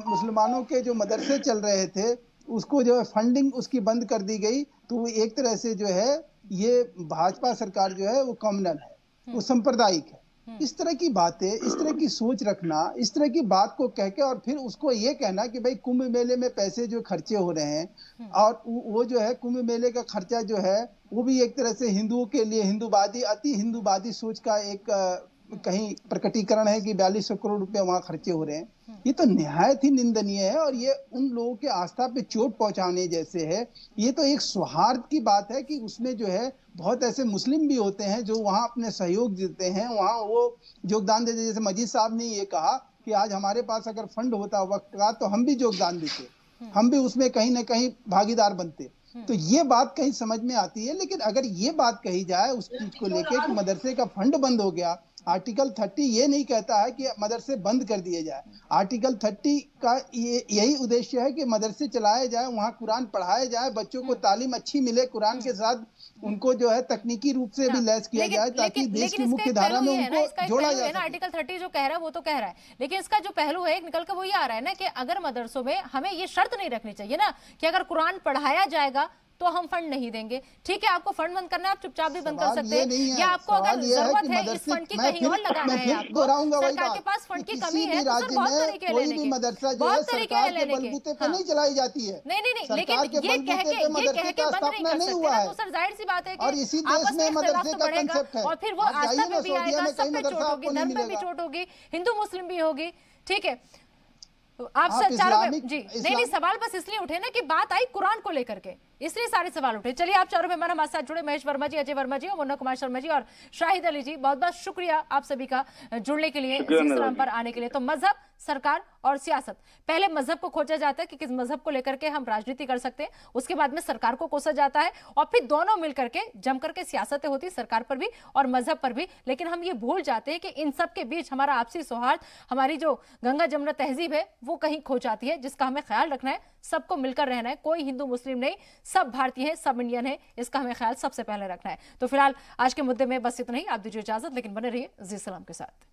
मुसलमानों के जो मदरसे चल रहे थे उसको जो है फंडिंग उसकी बंद कर दी गई, तो वो एक तरह से जो है ये भाजपा सरकार जो है वो कम्युनल है, वो सांप्रदायिक है। इस तरह की बातें, इस तरह की सोच रखना, इस तरह की बात को कह के और फिर उसको ये कहना कि भाई कुंभ मेले में पैसे जो खर्चे हो रहे हैं और वो जो है कुंभ मेले का खर्चा जो है वो भी एक तरह से हिंदुओं के लिए हिंदूवादी, अति हिंदूवादी सोच का एक कहीं प्रकटीकरण है कि 4200 करोड़ रुपए वहां खर्चे हो रहे हैं। ये तो निहायत ही निंदनीय है और ये उन लोगों के आस्था पे चोट पहुंचाने जैसे है। ये तो एक सौहार्द की बात है कि उसमें जो है बहुत ऐसे मुस्लिम भी होते हैं जो वहां अपने सहयोग देते हैं, वहां वो योगदान देते। जैसे मजीद साहब ने ये कहा कि आज हमारे पास अगर फंड होता वक्त का तो हम भी योगदान देते, हम भी उसमें कहीं ना कहीं भागीदार बनते। तो ये बात कहीं समझ में आती है। लेकिन अगर ये बात कही जाए उस चीज को लेके कि मदरसे का फंड बंद हो गया, आर्टिकल 30 ये नहीं कहता है कि मदरसे बंद कर दिए जाए। आर्टिकल 30 का यही उद्देश्य है कि मदरसे चलाए जाए, वहाँ कुरान पढ़ाए जाए, बच्चों को तालीम अच्छी मिले, कुरान के साथ उनको जो है तकनीकी रूप से भी लैस किया जाए ताकि देश की मुख्य धारा में उनको जोड़ा जाए। आर्टिकल 30 जो कह रहा है वो तो कह रहा है, लेकिन इसका जो पहलू है निकल कर वो ये आ रहा है ना कि अगर मदरसों में हमें ये शर्त नहीं रखनी चाहिए ना कि अगर कुरान पढ़ाया जाएगा तो हम फंड नहीं देंगे। ठीक है, आपको फंड बंद करना है, आप चुपचाप भी बंद कर सकते हैं, या आपको अगर जरूरत है इस फंड की कहीं और लगाना है, आपको सरकार के पास फंड की कमी है तो सर बहुत तरीके लेने के, बहुत तरीके हैं लेने के। नहीं चलाई जाती है, नहीं, लेकिन ये कह के बंद नहीं कर सकते ना, तो सर जाहिर सी बात है कि आपस में इख्तिलाफ तो बढ़ेगा और फिर वो आस्था पे भी आएगा, सब पे चोट होगी, धर्म पे भी चोट होगी, हिंदू मुस्लिम भी होगी। ठीक है, आप चारों जी नहीं सवाल बस इसलिए उठे ना कि बात आई कुरान को लेकर के, इसलिए सारे सवाल उठे। चलिए आप चारों मेहमान हमारे साथ जुड़े, महेश वर्मा जी, अजय वर्मा जी और मुन्ना कुमार शर्मा जी और शाहिद अली जी, बहुत बहुत शुक्रिया आप सभी का जुड़ने के लिए, इस्लाम पर आने के लिए। तो मजहब, सरकार और सियासत, पहले मजहब को खोजा जाता है कि किस मजहब को लेकर के हम राजनीति कर सकते हैं, उसके बाद में सरकार को कोसा जाता है और फिर दोनों मिलकर के जम करके सियासतें होती, सरकार पर भी और मजहब पर भी। लेकिन हम ये भूल जाते हैं कि इन सब के बीच हमारा आपसी सौहार्द, हमारी जो गंगा जमुना तहजीब है वो कहीं खो जाती है, जिसका हमें ख्याल रखना है। सबको मिलकर रहना है, कोई हिंदू मुस्लिम नहीं, सब भारतीय है, सब इंडियन है, इसका हमें ख्याल सबसे पहले रखना है। तो फिलहाल आज के मुद्दे में बस इतना ही, आप दीजिए इजाजत, लेकिन बने रहिए जी सलाम के साथ।